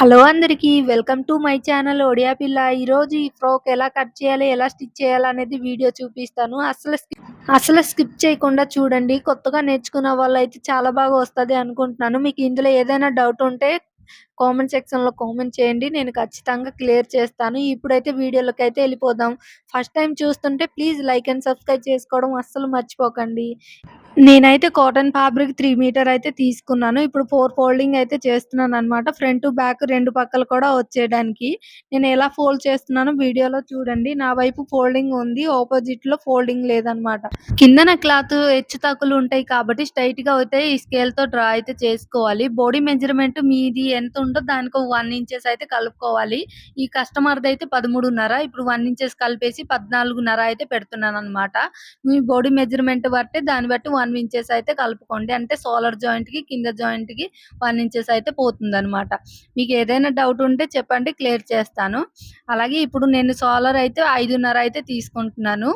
Hello అందరికీ. Welcome to my channel Odia పిల్ల. ఈరోజు ఈ ఫ్రాక్ ఎలా కట్ చేయాలి, ఎలా స్టిచ్ చేయాలనేది వీడియో చూపిస్తాను. అసలు స్కిప్ చేయకుండా చూడండి. కొత్తగా నేర్చుకున్న వాళ్ళైతే చాలా బాగా వస్తది అనుకుంటున్నాను. మీకు ఇందులో ఏదైనా డౌట్ ఉంటే కామెంట్ సెక్షన్‌లో కామెంట్ చేయండి. నేను ఖచ్చితంగా క్లియర్ చేస్తాను. ఇప్పుడైతే వీడియోలోకైతే ఎళ్ళిపోదాం. ఫస్ట్ టైమ్ చూస్తుంటే ప్లీజ్ లైక్ అండ్ సబ్స్క్రైబ్ చేసుకోవడం అస్సలు మర్చిపోకండి. నేనైతే కాటన్ ఫ్యాబ్రిక్ 3 మీటర్ అయితే తీసుకున్నాను. ఇప్పుడు 4 ఫోల్డింగ్ అయితే చేస్తున్నాననమాట. ఫ్రంట్, బ్యాక్ 2 పక్కలు కూడా వచ్చేయడానికి. నేను ఎలా ఫోల్డ్ చేస్తున్నానో వీడియోలో చూడండి. నా వైపు ఫోల్డింగ్ ఉంది. ఆపోజిట్‌లో ఫోల్డింగ్ లేదనమాట. కిందన క్లాత్ హెచ్చు తగ్గులు ఉంటాయి కాబట్టి స్ట్రెయిట్‌గా అయితే ఈ స్కేల్‌తో డ్రా అయితే చేసుకోవాలి. బాడీ మెజర్‌మెంట్ మీది ఎంత ఉందో దానికి ఒక 1 ఇంచెస్ అయితే కలుపుకోవాలి. ఈ కస్టమర్‌దయితే 13.5 ఇప్పుడు 1 ఇంచెస్ కలిపేసి 14.5 అయితే పెడుతున్నాననమాట. మీ బాడీ మెజర్‌మెంట్ బట్టి దాన్ని బట్టి 1 ఇంచెస్ అయితే కలుపుకోండి. అంటే షోల్డర్ జాయింట్‌కి, కింద జాయింట్‌కి 1 ఇంచెస్ అయితే పోతుందనమాట. మీకు ఏదైనా డౌట్ ఉంటే చెప్పండి క్లియర్ చేస్తాను. అలాగే ఇప్పుడు నేను షోల్డర్ అయితే 5.5 అయితే తీసుకుంటున్నాను.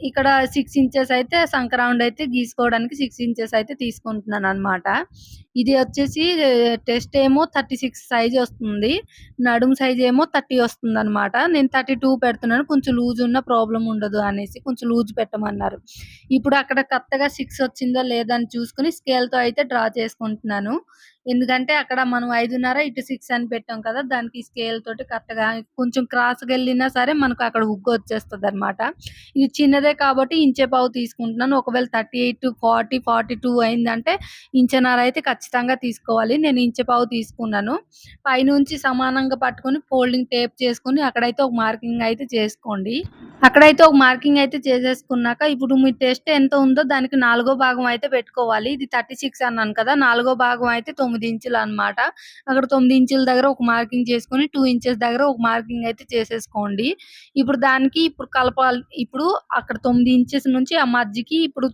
ఇక్కడ 6 ఇంచెస్ అయితే సంక రౌండ్ అయితే గీసుకోవడానికి 6 ఇంచెస్ అయితే తీసుకుంటున్నాననమాట. ఇది వచ్చేసి చెస్ట్ ఏమో 36 సైజ్ వస్తుంది. నడుము సైజ్ ఏమో 30 వస్తుందనమాట. నేను 32 పెడుతున్నాను. కొంచెం లూజ్ ఉన్న ప్రాబ్లమ్ ఉండదు అనేసి కొంచెం లూజ్ పెట్టమన్నారు. ఇప్పుడు అక్కడ కరెక్ట్‌గా 6 వచ్చిందో లేదో అని చూసుకొని స్కేల్‌తో అయితే డ్రా చేసుకుంటున్నాను. ఎందుకంటే అక్కడ మనం 5.5 ఇటు 6 అని పెట్టాం కదా! దానికి స్కేల్ తోటి కరెక్ట్‌గా కొంచెం క్రాస్‌గెళ్ళినా సరే మనకు అక్కడ హుక్ వచ్చేస్తదనమాట. ఇది చిన్నదే కాబట్టి ఇంచెపావు తీసుకుంటున్నాను. ఒకవేళ 38, 40, 42 అయిందంటే ఇంచెన్నర అయితే ఖచ్చితంగా తీసుకోవాలి. నేను ఇంచెపావు తీసుకున్నాను. పైనుంచి సమానంగా పట్టుకొని ఫోల్డింగ్ టేప్ చేసుకొని అక్కడైతే ఒక మార్కింగ్ అయితే చేసుకోండి. అక్కడైతే ఒక మార్కింగ్ అయితే చేసేసుకున్నాక ఇప్పుడు మీ టెస్ట్ ఎంత ఉందో దానికి నాలుగో భాగం అయితే పెట్టుకోవాలి. ఇది 36 అన్నాను కదా! నాలుగో భాగం అయితే 9 ఇంచులనమాట. అక్కడ 9 ఇంచుల దగ్గర ఒక మార్కింగ్ చేసుకొని 2 ఇంచెస్ దగ్గర ఒక మార్కింగ్ అయితే చేసేసుకోండి. ఇప్పుడు దానికి ఇప్పుడు కలపాలి. ఇప్పుడు అక్కడ 9 ఇంచెస్ నుంచి ఆ మధ్యకి ఇప్పుడు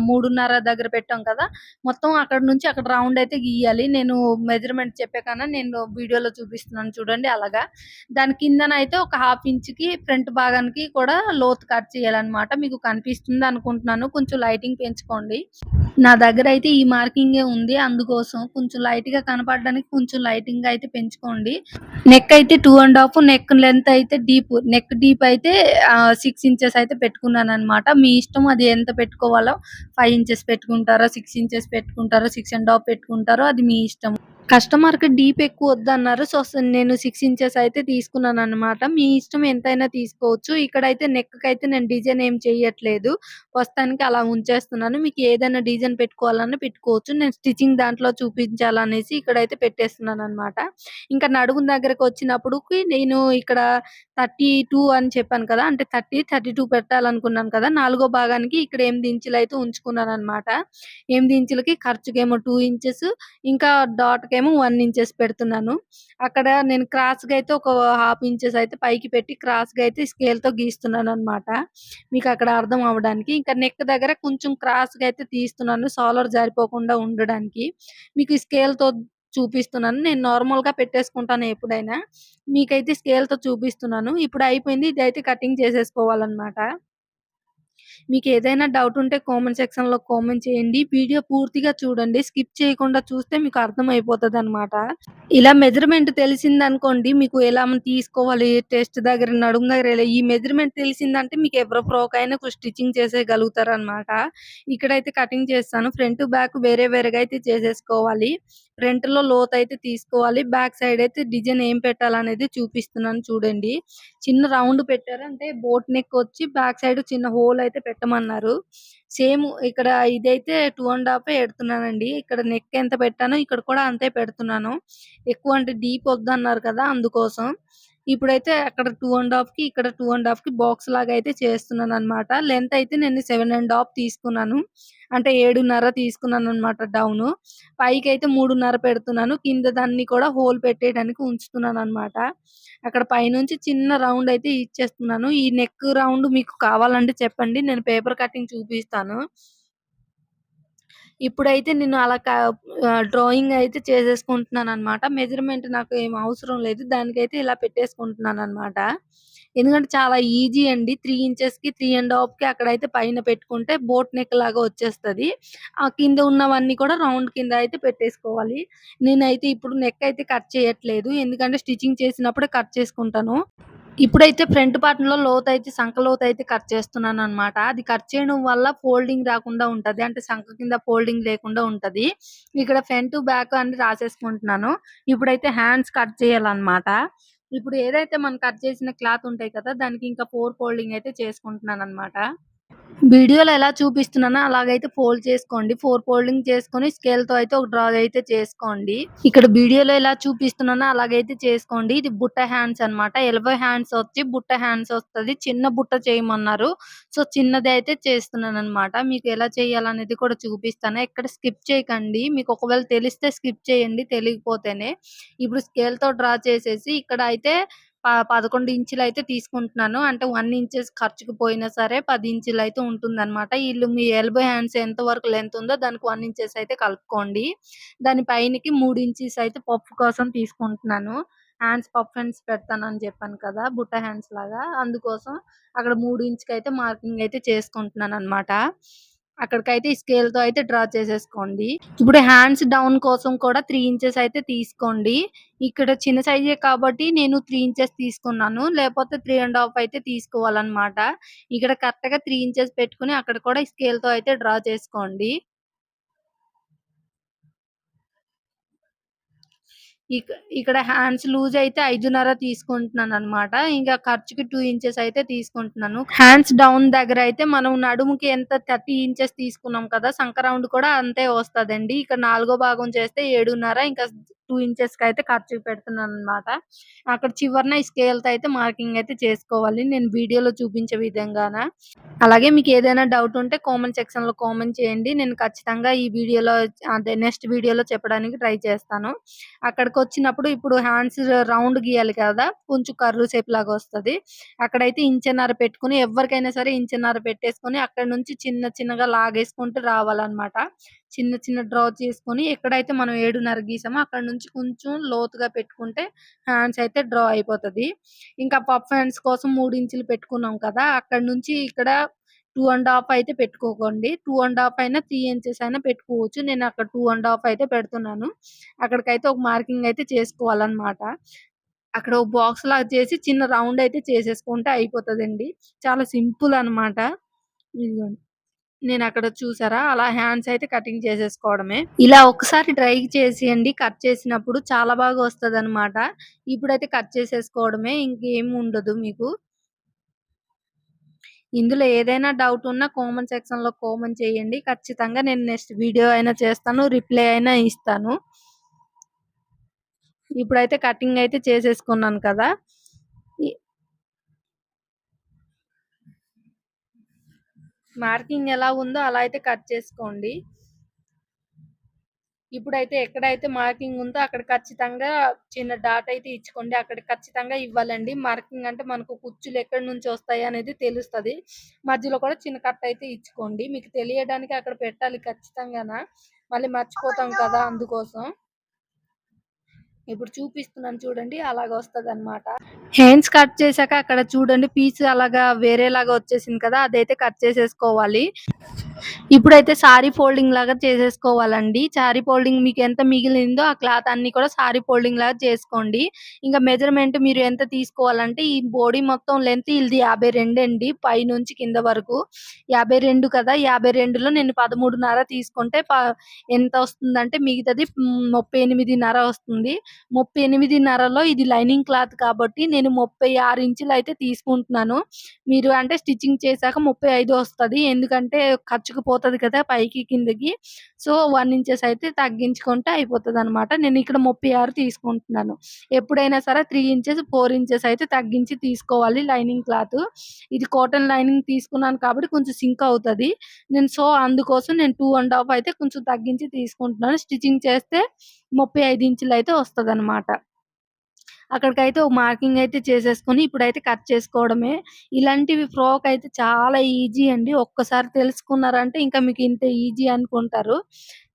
3.5 దగ్గర పెట్టాం కదా! మొత్తం అక్కడి నుంచి అక్కడ రౌండ్ అయితే గీయాలి. నేను మెజర్‌మెంట్ చెప్పే కన్నా నేను వీడియోలో చూపిస్తున్నాను చూడండి అలాగా. దాని కిందనైతే ఒక హాఫ్ ఇంచ్‌కి ఫ్రంట్ భాగానికి కూడా లోతు కట్ చేయాలనమాట. మీకు కనిపిస్తుందనుకుంటున్నాను. కొంచెం లైటింగ్ పెంచుకోండి. నా దగ్గరైతే ఈ మార్కింగే ఉంది. అందుకోసం కొంచెం లైట్‌గా కనపడడానికి కొంచెం లైటింగ్ అయితే పెంచుకోండి. నెక్ అయితే 2 ½ నెక్ లెంత్ అయితే నెక్ డీప్ అయితే 6 ఇంచెస్ అయితే పెట్టుకున్నాననమాట. మీ ఇష్టం అది ఎంత పెట్టుకోవాలో 5 ఇంచెస్ పెట్టుకుంటారో, 6 ఇంచెస్ పెట్టుకుంటారో, 6 ½ పెట్టుకుంటారో అది మీ ఇష్టం. కస్టమర్‌కి డీప్ ఎక్కువ వద్దన్నారు. నేను 6 ఇంచెస్ అయితే తీసుకున్నాననమాట. మీ ఇష్టం ఎంతైనా తీసుకోవచ్చు. ఇక్కడైతే నెక్‌కైతే నేను డిజైన్ ఏం చెయ్యట్లేదు. ప్రస్తుతానికి అలా ఉంచేస్తున్నాను. మీకు ఏదైనా డిజైన్ పెట్టుకోవాలన్నా పెట్టుకోవచ్చు. నేను స్టిచింగ్ దాంట్లో చూపించాలనేసి ఇక్కడైతే పెట్టేస్తున్నాననమాట. ఇంకా నడుము దగ్గరకొచ్చినప్పుడుకి నేను ఇక్కడ 32 అని చెప్పాను కదా! అంటే 30, 32 పెట్టాలనుకున్నాను కదా! నాలుగో భాగానికి ఇక్కడ 8 ఇంచులైతే ఉంచుకున్నాననమాట. 8 ఇంచులకి ఖర్చుకేమో 2 ఇంచెస్ ఇంకా డాట్‌కేమో 1 ఇంచెస్ పెడుతున్నాను. అక్కడ నేను క్రాస్‌గా అయితే ఒక హాఫ్ ఇంచెస్ అయితే పైకి పెట్టి క్రాస్‌గా అయితే స్కేల్‌తో గీస్తున్నాననమాట. మీకక్కడ అర్థం అవ్వడానికి. ఇంకా నెక్ దగ్గర కొంచెం క్రాస్‌గా అయితే తీస్తున్నాను. షోల్డర్ జారిపోకుండా ఉండడానికి. మీకు ఈ స్కేల్‌తో చూపిస్తున్నాను. నేను నార్మల్‌గా పెట్టేసుకుంటాను ఎప్పుడైనా. మీకైతే స్కేల్‌తో చూపిస్తున్నాను. ఇప్పుడు అయిపోయింది. ఇదైతే కటింగ్ చేసేసుకోవాలనమాట. మీకేదైనా డౌట్ ఉంటే కామెంట్ సెక్షన్‌లో కామెంట్ చేయండి. వీడియో పూర్తిగా చూడండి. స్కిప్ చేయకుండా చూస్తే మీకు అర్థమైపోతదనమాట. ఇలా మెజర్‌మెంట్ తెలిసిందనుకోండి, మీకు ఎలా తీసుకోవాలి, చెస్ట్ దగ్గర, నడుము దగ్గర ఈ మెజర్‌మెంట్ తెలిసిందంటే మీకు ఎవరి ఫ్రాకయినా స్టిచ్చింగ్ చేసేయగలుగుతారనమాట. ఇక్కడైతే కటింగ్ చేస్తాను. ఫ్రంట్, బ్యాక్ వేరే వేరేగా అయితే చేసేసుకోవాలి. ఫ్రంట్‌లో లోతయితే తీసుకోవాలి. బ్యాక్ సైడ్ అయితే డిజైన్ ఏం పెట్టాలనేది చూపిస్తున్నాను చూడండి. చిన్న రౌండ్ పెట్టారు. అంటే బోట్ నెక్ వచ్చి బ్యాక్ సైడ్ చిన్న హోల్ అయితే పెట్టమన్నారు. సేమ్ ఇక్కడ ఇదైతే 2 ½ ఎడుతున్నానండి. ఇక్కడ నెక్ ఎంత పెట్టానో ఇక్కడ కూడా అంతే పెడుతున్నాను. ఎక్కువ అంటే డీప్ వద్దన్నారు కదా! అందుకోసం. ఇప్పుడైతే అక్కడ 2 ½ ఇక్కడ 2 ½ బాక్స్ లాగా అయితే చేస్తున్నాననమాట. లెంత్ అయితే నేను 7 ½ తీసుకున్నాను. అంటే 7.5 తీసుకున్నాననమాట డౌను. పైకైతే 3.5 పెడుతున్నాను. కింద దాన్ని కూడా హోల్ పెట్టేయడానికి ఉంచుతున్నాననమాట. అక్కడ పైనుంచి చిన్న రౌండ్ అయితే ఇచ్చేస్తున్నాను. ఈ నెక్ రౌండ్ మీకు కావాలంటే చెప్పండి. నేను పేపర్ కటింగ్ చూపిస్తాను. ఇప్పుడైతే నేను అలా డ్రాయింగ్ అయితే చేసేసుకుంటున్నాననమాట. మెజర్‌మెంట్ నాకు ఏమి అవసరం లేదు. దానికైతే ఇలా పెట్టేసుకుంటున్నాననమాట. ఎందుకంటే చాలా ఈజీ అండి. 3 ఇంచెస్‌కి, 3 ½ అక్కడైతే పైన పెట్టుకుంటే బోట్ నెక్ లాగా వచ్చేస్తది. ఆ కింద ఉన్నవన్నీ కూడా రౌండ్ కింద అయితే పెట్టేసుకోవాలి. నేనైతే ఇప్పుడు నెక్ అయితే కట్ చేయట్లేదు. ఎందుకంటే స్టిచింగ్ చేసినప్పుడే కట్ చేసుకుంటాను. ఇప్పుడైతే ఫ్రంట్ పార్ట్‌లో లోతైతే సంక లోతైతే కట్ చేస్తున్నాననమాట. అది కట్ చేయడం వల్ల ఫోల్డింగ్ రాకుండా ఉంటది. అంటే సంక కింద ఫోల్డింగ్ లేకుండా ఉంటది. ఇక్కడ ఫ్రంట్, బ్యాక్ అని రాసేసుకుంటున్నాను. ఇప్పుడైతే హ్యాండ్స్ కట్ చేయాలనమాట. ఇప్పుడు ఏదైతే మనం కట్ చేసిన క్లాత్ ఉంటాయి కదా! దానికి ఇంకా 4 ఫోల్డింగ్ అయితే చేసుకుంటున్నాననమాట. వీడియోలో ఎలా చూపిస్తున్నానో అలాగైతే ఫోల్డ్ చేసుకోండి. 4 ఫోల్డింగ్ చేసుకొని స్కేల్‌తో అయితే ఒక డ్రా అయితే చేసుకోండి. ఇక్కడ వీడియోలో ఎలా చూపిస్తున్నానో అలాగైతే చేసుకోండి. ఇది బుట్ట హ్యాండ్స్ అన్నమాట. ఎల్బో హ్యాండ్స్ వచ్చి బుట్ట హ్యాండ్స్ వస్తది. చిన్న బుట్ట చేయమన్నారు. సో, చిన్నది అయితే చేస్తున్నానన్నమాట. మీకు ఎలా చేయాలనేది కూడా చూపిస్తాను. ఎక్కడ స్కిప్ చేయకండి. మీకు ఒకవేళ తెలిస్తే స్కిప్ చేయండి. తెలియకపోతేనే. ఇప్పుడు స్కేల్‌తో డ్రా చేసేసి ఇక్కడ అయితే 11 ఇంచులైతే తీసుకుంటున్నాను. అంటే 1 ఇంచెస్ ఖర్చుకు పోయినా సరే 10 ఇంచులైతే ఉంటుందనమాట. మీ ఎల్బో హ్యాండ్స్ ఎంత వరకు లెంత్ ఉందో దానికి 1 ఇంచెస్ అయితే కలుపుకోండి. దాని పైనకి 3 ఇంచెస్ అయితే పఫ్ కోసం తీసుకుంటున్నాను. పఫ్ హ్యాండ్స్ పెడతానని చెప్పాను కదా! బుట్ట హ్యాండ్స్ లాగా. అందుకోసం అక్కడ 3 ఇంచుకైతే మార్కింగ్ అయితే చేసుకుంటున్నాననమాట. అక్కడికైతే ఈ స్కేల్‌తో అయితే డ్రా చేసేసుకోండి. ఇప్పుడు హ్యాండ్స్ డౌన్ కోసం కూడా 3 ఇంచెస్ అయితే తీసుకోండి. ఇక్కడ చిన్న సైజే కాబట్టి నేను 3 ఇంచెస్ తీసుకున్నాను. లేపోతే 3 ½ అయితే తీసుకోవాలన్నమాట. ఇక్కడ కరెక్ట్‌గా 3 ఇంచెస్ పెట్టుకొని అక్కడ కూడా స్కేల్‌తో అయితే డ్రా చేసుకోండి. ఇక ఇక్కడ హ్యాండ్స్ లూజ్ అయితే 5.5 తీసుకుంటున్నాననమాట. ఇంకా ఖర్చుకి 2 ఇంచెస్ అయితే తీసుకుంటున్నాను. హ్యాండ్స్ డౌన్ దగ్గర అయితే మనం నడుముకి ఎంత 30 ఇంచెస్ తీసుకున్నాం కదా! సంక రౌండ్ కూడా అంతే వస్తదండి. ఇక్కడ నాలుగో భాగం చేస్తే 7.5 ఇంకా 2 ఇంచెస్‌కైతే ఖర్చుకి పెడుతున్నాననమాట. అక్కడ చివరన ఈ స్కేల్‌తో అయితే మార్కింగ్ అయితే చేసుకోవాలి. నేను వీడియోలో చూపించే విధంగాన. అలాగే మీకేదైనా డౌట్ ఉంటే కామెంట్ సెక్షన్‌లో కామెంట్ చేయండి. నేను ఖచ్చితంగా ఈ వీడియోలో అదే నెక్స్ట్ వీడియోలో చెప్పడానికి ట్రై చేస్తాను. అక్కడికొచ్చినప్పుడు ఇప్పుడు హ్యాండ్స్ రౌండ్ గీయాలి కదా! కొంచెం కర్వ్ షేప్ లాగా వస్తది. అక్కడైతే ఇంచున్నర పెట్టుకొని ఎవ్వరికైనా సరే ఇంచున్నర పెట్టేసుకొని అక్కడి నుంచి చిన్న చిన్నగా లాగేసుకుంటూ రావాలన్నమాట. చిన్న చిన్న డ్రా చేసుకొని ఎక్కడైతే మనం 7.5 గీసామో అక్కడి నుంచి కొంచెం లోతుగా పెట్టుకుంటే హ్యాండ్స్ అయితే డ్రా అయిపోతది. ఇంకా పఫ్ హ్యాండ్స్ కోసం 3 ఇంచులు పెట్టుకున్నాం కదా! అక్కడి నుంచి ఇక్కడ 2 ½ అయితే పెట్టుకోకండి. 2 ½ అయినా 3 ఇంచెస్ అయినా పెట్టుకోవచ్చు. నేను అక్కడ 2 ½ అయితే పెడుతున్నాను. అక్కడికైతే ఒక మార్కింగ్ అయితే చేసుకోవాలన్నమాట. అక్కడ ఒక బాక్స్ లాగా చేసి చిన్న రౌండ్ అయితే చేసేసుకుంటే అయిపోతదండి. చాలా సింపుల్ అన్నమాట. ఇదిగోండి. నేనక్కడ చూసారా అలా హ్యాండ్స్ అయితే కటింగ్ చేసేసుకోవడమే. ఇలా ఒకసారి ట్రై చేసేయండి. కట్ చేసినప్పుడు చాలా బాగా వస్తదన్నమాట. ఇప్పుడైతే కట్ చేసేసుకోవడమే. ఇంకేమి ఉండదు మీకు. ఇందులో ఏదైనా డౌట్ ఉన్నా కామెంట్ సెక్షన్‌లో కామెంట్ చేయండి. ఖచ్చితంగా నేను నెక్స్ట్ వీడియో అయినా చేస్తాను. రిప్లై అయినా ఇస్తాను. ఇప్పుడైతే కటింగ్ అయితే చేసేసుకున్నాను కదా! ఇ మార్కింగ్ ఎలా ఉందో అలా అయితే కట్ చేసుకోండి. ఇప్పుడైతే ఎక్కడైతే మార్కింగ్ ఉందో అక్కడ ఖచ్చితంగా చిన్న డాట్ అయితే ఇచ్చుకోండి. అక్కడ ఖచ్చితంగా ఇవ్వాలండి. మార్కింగ్ అంటే మనకు కుచ్చులు ఎక్కడి నుంచి వస్తాయి అనేది తెలుస్తది. మధ్యలో కూడా చిన్న కట్ అయితే ఇచ్చుకోండి. మీకు తెలియడానికి అక్కడ పెట్టాలి ఖచ్చితంగాన. మళ్ళీ మర్చిపోతాం కదా! అందుకోసం. ఇప్పుడు చూపిస్తున్నాను చూడండి. అలాగొస్తదనమాట. హ్యాండ్స్ కట్ చేశాక అక్కడ చూడండి పీస్ అలాగా వేరేలాగా వచ్చేసింది కదా! అదైతే కట్ చేసేసుకోవాలి. ఇప్పుడైతే సారీ ఫోల్డింగ్ లాగా చేసేసుకోవాలండి. సారీ ఫోల్డింగ్ మీకెంత మిగిలిందో ఆ క్లాత్ అన్నీ కూడా సారీ ఫోల్డింగ్ లాగా చేసుకోండి. ఇంకా మెజర్‌మెంట్ మీరు ఎంత తీసుకోవాలంటే ఈ బాడీ మొత్తం లెంత్ ఇది 52 అండి. పైనుంచి కింద వరకు. 52 కదా! 52లో నేను 13.5 తీసుకుంటే ఎంత వస్తుందంటే మిగతాది 38.5 వస్తుంది. 38.5లో ఇది లైనింగ్ క్లాత్ కాబట్టి నేను 36 ఇంచులయితే తీసుకుంటున్నాను. మీరు అంటే స్టిచ్చింగ్ చేశాక 35 వస్తది. ఎందుకంటే ఖర్చుకు పోతది కదా! పైకి కిందకి. సో, 1 ఇంచెస్ అయితే తగ్గించుకుంటే అయిపోతదనమాట. నేను ఇక్కడ 36 తీసుకుంటున్నాను. ఎప్పుడైనా సరే 3 ఇంచెస్, 4 ఇంచెస్ అయితే తగ్గించి తీసుకోవాలి లైనింగ్ క్లాత్. ఇది కాటన్ లైనింగ్ తీసుకున్నాను కాబట్టి కొంచెం సింక్ అవుతది. అందుకోసం నేను 2 ½ అయితే కొంచెం తగ్గించి తీసుకుంటున్నాను. స్టిచ్చింగ్ చేస్తే 35 ఇంచులయితే వస్తదనమాట. అక్కడికైతే ఒక మార్కింగ్ అయితే చేసేసుకొని ఇప్పుడైతే కట్ చేసుకోవడమే. ఇలాంటివి ఫ్రాక్ అయితే చాలా ఈజీ అండి. ఒక్కసారి తెలుసుకున్నారంటే ఇంకా మీకు ఇంత ఈజీ అనుకుంటారు.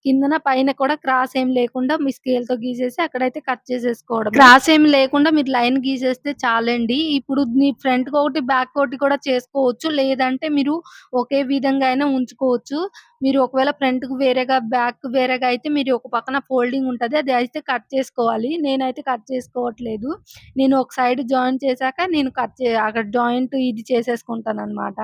కిందన పైన కూడా క్రాస్ ఏం లేకుండా మీ స్కేల్‌తో గీసేసి అక్కడైతే కట్ చేసేసుకోవడమే. క్రాస్ ఏమి లేకుండా మీరు లైన్ గీసేస్తే చాలండి. ఇప్పుడు మీ ఫ్రంట్‌కొకటి, బ్యాక్‌కొకటి కూడా చేసుకోవచ్చు. లేదంటే మీరు ఒకే విధంగా అయినా ఉంచుకోవచ్చు. మీరు ఒకవేళ ఫ్రంట్‌కి వేరేగా, బ్యాక్‌కి వేరేగా అయితే మీరు ఒక పక్కన ఫోల్డింగ్ ఉంటది. అది అయితే కట్ చేసుకోవాలి. నేనైతే కట్ చేసుకోవట్లేదు. నేను ఒక సైడ్ జాయిన్ చేశాక నేను అక్కడ జాయింట్ ఇది చేసేసుకుంటాననమాట.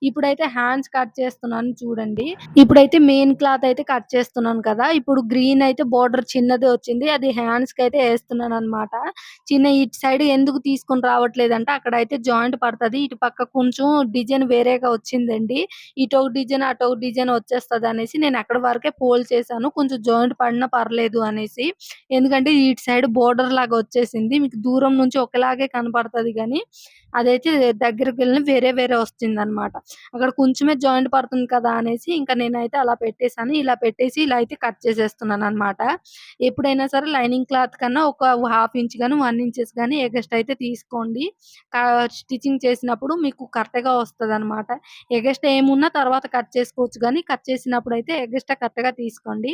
ఇప్పుడైతే హ్యాండ్స్ కట్ చేస్తున్నాను చూడండి. ఇప్పుడైతే మెయిన్ క్లాత్ అయితే కట్ చేస్తున్నాను కదా! ఇప్పుడు గ్రీన్ అయితే బోర్డర్ చిన్నదే వచ్చింది. అది హ్యాండ్స్‌కైతే ఏస్తున్నాననమాట. ఇటు సైడ్ ఎందుకు తీసుకొని రావట్లేదంటే అక్కడైతే జాయింట్ పడతది. ఇటు పక్క కొంచెం డిజైన్ వేరేగా వచ్చిందండి. ఇటొక డిజైన్, అటొక డిజైన్ వచ్చేస్తదనేసి నేను అక్కడి వరకే ఫోల్డ్ చేశాను. కొంచెం జాయింట్ పడినా పర్లేదు అనేసి. ఎందుకంటే ఇటు సైడ్ బోర్డర్ లాగా వచ్చేసింది. మీకు దూరం నుంచి ఒకలాగే కనపడతది గానీ, అదైతే దగ్గరికెళ్ళిన వేరే వేరే వస్తుందనమాట. అక్కడ కొంచెమే జాయింట్ పడుతుంది కదా అనేసి ఇంకా నేనైతే అలా పెట్టేసాను. ఇలా పెట్టేసి ఇలా అయితే కట్ చేసేస్తున్నాననమాట. ఎప్పుడైనా సరే లైనింగ్ క్లాత్ కన్నా ఒక హాఫ్ ఇంచ్ గాని, 1 ఇంచెస్ గాని ఎగస్ట్రా అయితే తీసుకోండి. కా స్టిచ్చింగ్ చేసినప్పుడు మీకు కరెక్ట్‌గా వస్తదనమాట. ఎగస్ట్రా ఏమున్నా తర్వాత కట్ చేసుకోవచ్చు గానీ, కట్ చేసినప్పుడైతే ఎగస్ట్రా కరెక్ట్‌గా తీసుకోండి.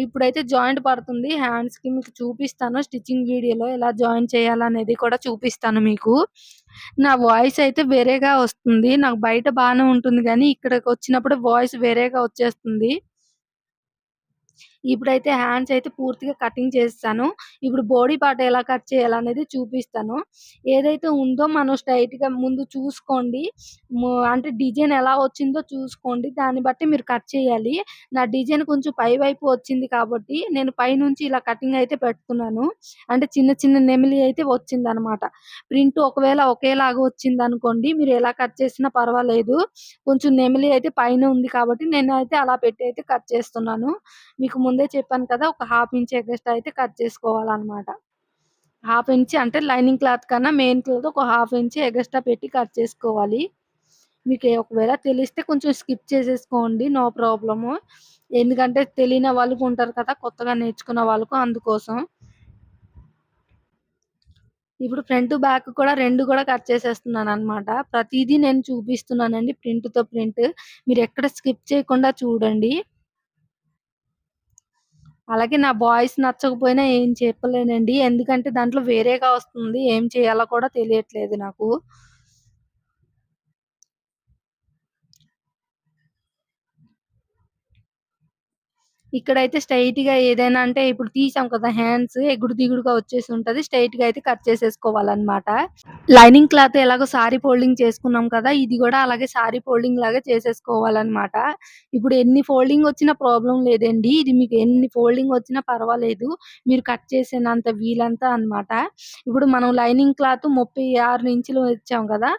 ఇప్పుడైతే జాయింట్ పడుతుంది హ్యాండ్స్‌కి మీకు చూపిస్తాను స్టిచ్చింగ్ వీడియోలో ఎలా జాయిన్ చేయాలనేది కూడా చూపిస్తాను మీకు. నా వాయిస్ అయితే వేరేగా వస్తుంది. నాకు బయట బానే ఉంటుంది గానీ, ఇక్కడికొచ్చినప్పుడు వాయిస్ వేరేగా వచ్చేస్తుంది. ఇప్పుడైతే హ్యాండ్స్ అయితే పూర్తిగా కటింగ్ చేసేసాను. ఇప్పుడు బాడీ పార్ట్ ఎలా కట్ చేయాలనేది చూపిస్తాను. ఏదైతే ఉందో మనం స్ట్రెయిట్‌గా ముందు చూసుకోండి. అంటే డిజైన్ ఎలా వచ్చిందో చూసుకోండి. దాన్ని బట్టి మీరు కట్ చేయాలి. నా డిజైన్ కొంచెం పై వైపు వచ్చింది కాబట్టి నేను పైనుంచి ఇలా కటింగ్ అయితే పెడుతున్నాను. అంటే చిన్న చిన్న నెమిలి అయితే వచ్చిందనమాట. ప్రింట్ ఒకవేళ ఒకేలాగా వచ్చిందనుకోండి మీరు ఎలా కట్ చేసినా పర్వాలేదు. కొంచెం నెమిలి అయితే పైన ఉంది కాబట్టి నేనైతే అలా పెట్టి అయితే కట్ చేస్తున్నాను. మీకు ముందే చెప్పాను కదా! ఒక హాఫ్ ఇంచ్ ఎగస్ట్రా అయితే కట్ చేసుకోవాలనమాట. హాఫ్ ఇంచ్ అంటే లైనింగ్ క్లాత్ కన్నా మెయిన్ క్లాత్ ఒక హాఫ్ ఇంచ్ ఎగస్ట్రా పెట్టి కట్ చేసుకోవాలి. మీకు ఒకవేళ తెలిస్తే కొంచెం స్కిప్ చేసేసుకోండి. No problem. ఎందుకంటే తెలియని వాళ్ళు ఉంటారు కదా! కొత్తగా నేర్చుకున్న వాళ్ళకు అందుకోసం. ఇప్పుడు ఫ్రంట్, బ్యాక్ కూడా 2 కూడా కట్ చేసేస్తున్నాననమాట. ప్రతీదీ నేను చూపిస్తున్నానండి ప్రింట్‌తో ప్రింట్. మీరెక్కడ స్కిప్ చేయకుండా చూడండి. అలాగే నా వాయిస్ నచ్చకపోయినా ఏం చెప్పలేనండి. ఎందుకంటే దాంట్లో వేరేగా వస్తుంది. ఏం చేయాలో కూడా తెలియట్లేదు నాకు. ఇక్కడైతే స్ట్రెయిట్‌గా ఏదైనా అంటే ఇప్పుడు తీసాం కదా! హ్యాండ్స్ ఎగుడు దిగుడుగా వచ్చేసి ఉంటది. స్ట్రెయిట్‌గా అయితే కట్ చేసేసుకోవాలనమాట. లైనింగ్ క్లాత్ ఎలాగో సారీ ఫోల్డింగ్ చేసుకున్నాం కదా! ఇది గూడా అలాగే సారీ ఫోల్డింగ్ లాగా చేసేసుకోవాలనమాట. ఇప్పుడు ఎన్ని ఫోల్డింగ్ వచ్చినా ప్రాబ్లమ్ లేదండి. ఇది మీకు ఎన్ని ఫోల్డింగ్ వచ్చినా పర్వాలేదు. మీరు కట్ చేసినంత వీలంతా అనమాట. ఇప్పుడు మనం లైనింగ్ క్లాత్ 36 ఇంచులు ఇచ్చాం గదా!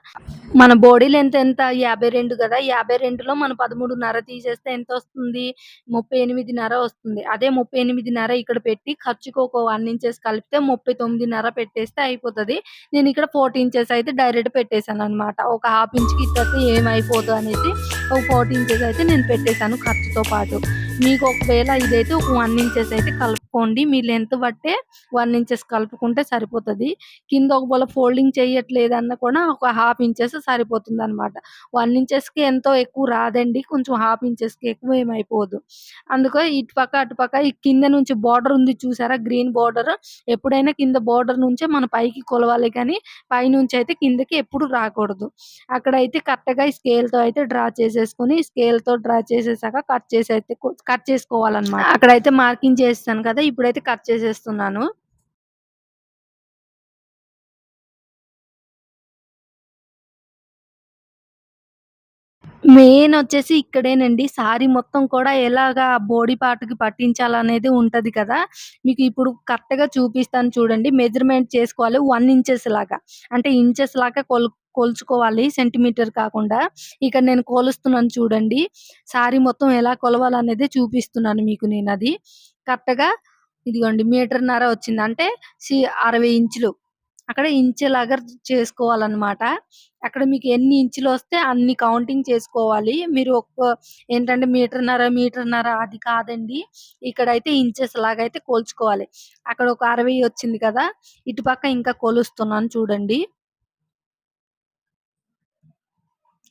మన బాడీ లెంత్ ఎంత 52 గదా! 52లో మనం 13:30 తీసేస్తే ఎంతొస్తుంది? 38:30 వస్తుంది. అదే 38:30 ఇక్కడ పెట్టి ఖర్చుకి ఒక 1 ఇంచెస్ కలిపితే 39:30 పెట్టేస్తే అయిపోతది. నేనిక్కడ 40 ఇంచెస్ అయితే డైరెక్ట్ పెట్టేసాననమాట. ఒక హాఫ్ ఇంచ్‌కి ఇటైతే ఏమైపోదు అనేసి ఒక 40 ఇంచెస్ అయితే నేను పెట్టేసాను ఖర్చుతో పాటు. మీకు ఒకవేళ ఇదైతే ఒక 1 ఇంచెస్ అయితే కలుపుకోండి. మీ లెంత్ బట్టే 1 ఇంచెస్ కలుపుకుంటే సరిపోతది. కింద ఒకవేళ ఫోల్డింగ్ చెయ్యట్లేదన్నా కూడా ఒక హాఫ్ ఇంచెస్ సరిపోతుందనమాట. 1 ఇంచెస్‌కి ఎంతో ఎక్కువ రాదండి. కొంచెం హాఫ్ ఇంచెస్‌కి ఎక్కువ ఏమైపోదు. అందుకే ఇటు పక్క, అటు పక్క ఈ కింద నుంచి బోర్డర్ ఉంది చూసారా? Green border. ఎప్పుడైనా కింద బోర్డర్ నుంచే మనం పైకి కొలవాలి కానీ, పైనుంచయితే కిందకి ఎప్పుడు రాకూడదు. అక్కడైతే కరెక్ట్‌గా ఈ స్కేల్‌తో అయితే డ్రా చేసేసుకొని, స్కేల్‌తో డ్రా చేసేసాక కట్ చేసుకోవాలనమాట. అక్కడైతే మార్కింగ్ చేసేసాను కదా! ఇప్పుడైతే కట్ చేసేస్తున్నాను. మెయినొచ్చేసి ఇక్కడేనండి. సారీ మొత్తం కూడా ఎలాగా బాడీ పార్ట్‌కి పట్టించాలనేది ఉంటది కదా! మీకు ఇప్పుడు కరెక్ట్‌గా చూపిస్తాను చూడండి. మెజర్‌మెంట్ చేసుకోవాలి 1 ఇంచెస్ లాగా. అంటే ఇంచెస్ లాగా కొలుచుకోవాలి సెంటీమీటర్ కాకుండా. ఇక్కడ నేను కొలుస్తున్నాను చూడండి. సారీ మొత్తం ఎలా కొలవాలనేదే చూపిస్తున్నాను మీకు నేనది. కరెక్ట్‌గా ఇదిగోండి మీటర్‌న్నర వచ్చింది. అంటే సి 60 ఇంచులు. అక్కడ ఇంచులాగా చేసుకోవాలనమాట. అక్కడ మీకు ఎన్ని ఇంచులొస్తే అన్ని కౌంటింగ్ చేసుకోవాలి. మీరు ఏంటంటే మీటర్‌న్నర అది కాదండి. ఇక్కడైతే ఇంచెస్ లాగైతే కొలుచుకోవాలి. అక్కడ ఒక 60 వచ్చింది కదా! ఇటుపక్క ఇంకా కొలుస్తున్నాను చూడండి.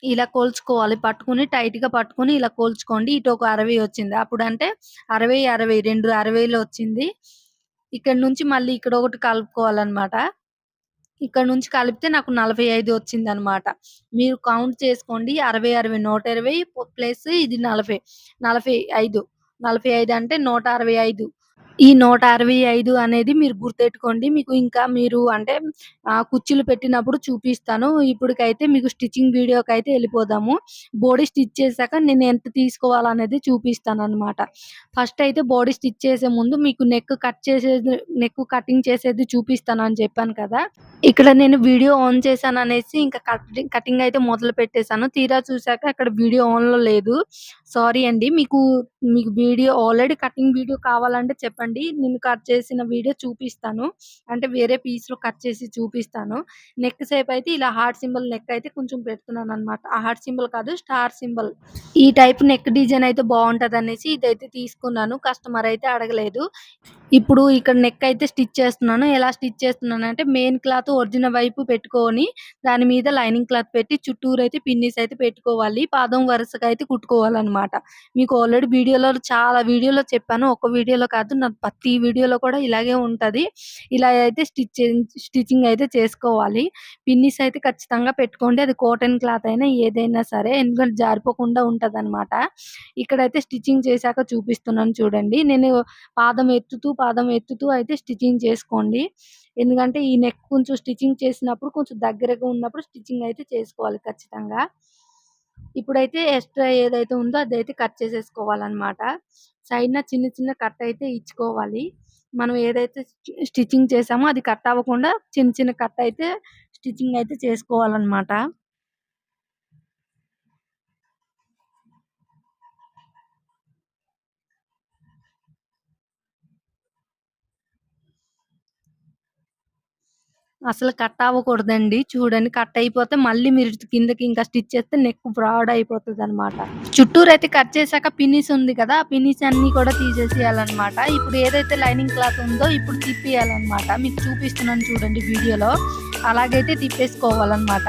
ఇలా కోల్చుకోవాలి. పట్టుకొని టైట్‌గా పట్టుకొని ఇలా కోల్చుకోండి. ఇటు ఒక 60 వచ్చింది. అప్పుడంటే 60, 60 2 60లో వచ్చింది. ఇక్కడి నుంచి మళ్ళీ ఇక్కడ ఒకటి కలుపుకోవాలనమాట. ఇక్కడ నుంచి కలిపితే నాకు 45 వచ్చిందనమాట. మీరు కౌంట్ చేసుకోండి. 60, 60 120 ప్లస్ ఇది 40. 45 45 అంటే 165. ఈ 165 అనేది మీరు గుర్తెట్టుకోండి. మీకు ఇంకా మీరు అంటే కుచ్చులు పెట్టినప్పుడు చూపిస్తాను. ఇప్పటికైతే మీకు స్టిచ్చింగ్ వీడియోకైతే ఎళ్ళిపోదాము. బాడీ స్టిచ్ చేశాక నేను ఎంత తీసుకోవాలనేది చూపిస్తాననమాట. ఫస్ట్ అయితే బాడీ స్టిచ్ చేసే ముందు మీకు నెక్ కటింగ్ చేసేది చూపిస్తానని చెప్పాను కదా! ఇక్కడ నేను వీడియో ఆన్ చేశాననేసి ఇంకా కటింగ్ అయితే మొదలు పెట్టేసాను. తీరా చూసాక అక్కడ వీడియో ఆన్‌లో లేదు. సారీ అండి. మీకు వీడియో ఆల్రెడీ కటింగ్ వీడియో కావాలంటే చెప్పండి. నేను కట్ చేసిన వీడియో చూపిస్తాను. అంటే వేరే పీస్‌లో కట్ చేసి చూపిస్తాను. నెక్ షేప్ అయితే ఇలా హార్ట్ సింబల్ నెక్ అయితే కొంచెం పెడుతున్నాననమాట. ఆ హార్ట్ సింబల్ కాదు స్టార్ సింబల్. ఈ టైప్ నెక్ డిజైన్ అయితే బావుంటదనేసి ఇదైతే తీసుకున్నాను. కస్టమర్ అయితే అడగలేదు. ఇప్పుడు ఇక్కడ నెక్ అయితే స్టిచ్ చేస్తున్నాను. ఎలా స్టిచ్ చేస్తున్నానంటే మెయిన్ క్లాత్ ఒరిజినల్ వైపు పెట్టుకొని, దాని మీద లైనింగ్ క్లాత్ పెట్టి చుట్టూరైతే పిన్నీస్ అయితే పెట్టుకోవాలి. పాదం వరుసగా అయితే కుట్టుకోవాలనమాట. మీకు ఆల్రెడీ చాలా వీడియోలో చెప్పాను. ఒక్క వీడియోలో కాదు నా ప్రతి వీడియోలో కూడా ఇలాగే ఉంటది. ఇలా అయితే స్టిచ్చింగ్ అయితే చేసుకోవాలి. పిన్నీస్ అయితే ఖచ్చితంగా పెట్టుకోండి. అది కాటన్ క్లాత్ అయినా ఏదైనా సరే. ఎందుకంటే జారిపోకుండా ఉంటదనమాట. ఇక్కడైతే స్టిచ్చింగ్ చేశాక చూపిస్తున్నాను చూడండి. నేను పాదం ఎత్తుతూ అయితే స్టిచ్చింగ్ చేసుకోండి. ఎందుకంటే ఈ నెక్ కొంచెం స్టిచ్చింగ్ చేసినప్పుడు కొంచెం దగ్గరగా ఉన్నప్పుడు స్టిచ్చింగ్ అయితే చేసుకోవాలి ఖచ్చితంగా. ఇప్పుడైతే ఎక్స్‌ట్రా ఏదైతే ఉందో అదైతే కట్ చేసేసుకోవాలనమాట. సైడ్‌న చిన్న చిన్న కట్ అయితే ఇచ్చుకోవాలి. మనం ఏదైతే స్టిచ్చింగ్ చేసామో అది కట్ అవ్వకుండా చిన్న చిన్న కట్ అయితే స్టిచ్చింగ్ అయితే చేసుకోవాలనమాట. అసలు కట్ అవ్వకూడదండి. చూడండి కట్ అయిపోతే మళ్ళీ మీరు కిందకి ఇంకా స్టిచ్ చేస్తే నెక్ బ్రాడ్ అయిపోతదనమాట. చుట్టూరైతే కట్ చేశాక పిన్నీస్ ఉంది కదా! ఆ పిన్నీస్ అన్నీ కూడా తీసేసేయాలనమాట. ఇప్పుడు ఏదైతే లైనింగ్ క్లాత్ ఉందో ఇప్పుడు తిప్పేయాలనమాట. మీకు చూపిస్తున్నాను చూడండి వీడియోలో. అలాగైతే తిప్పేసుకోవాలనమాట.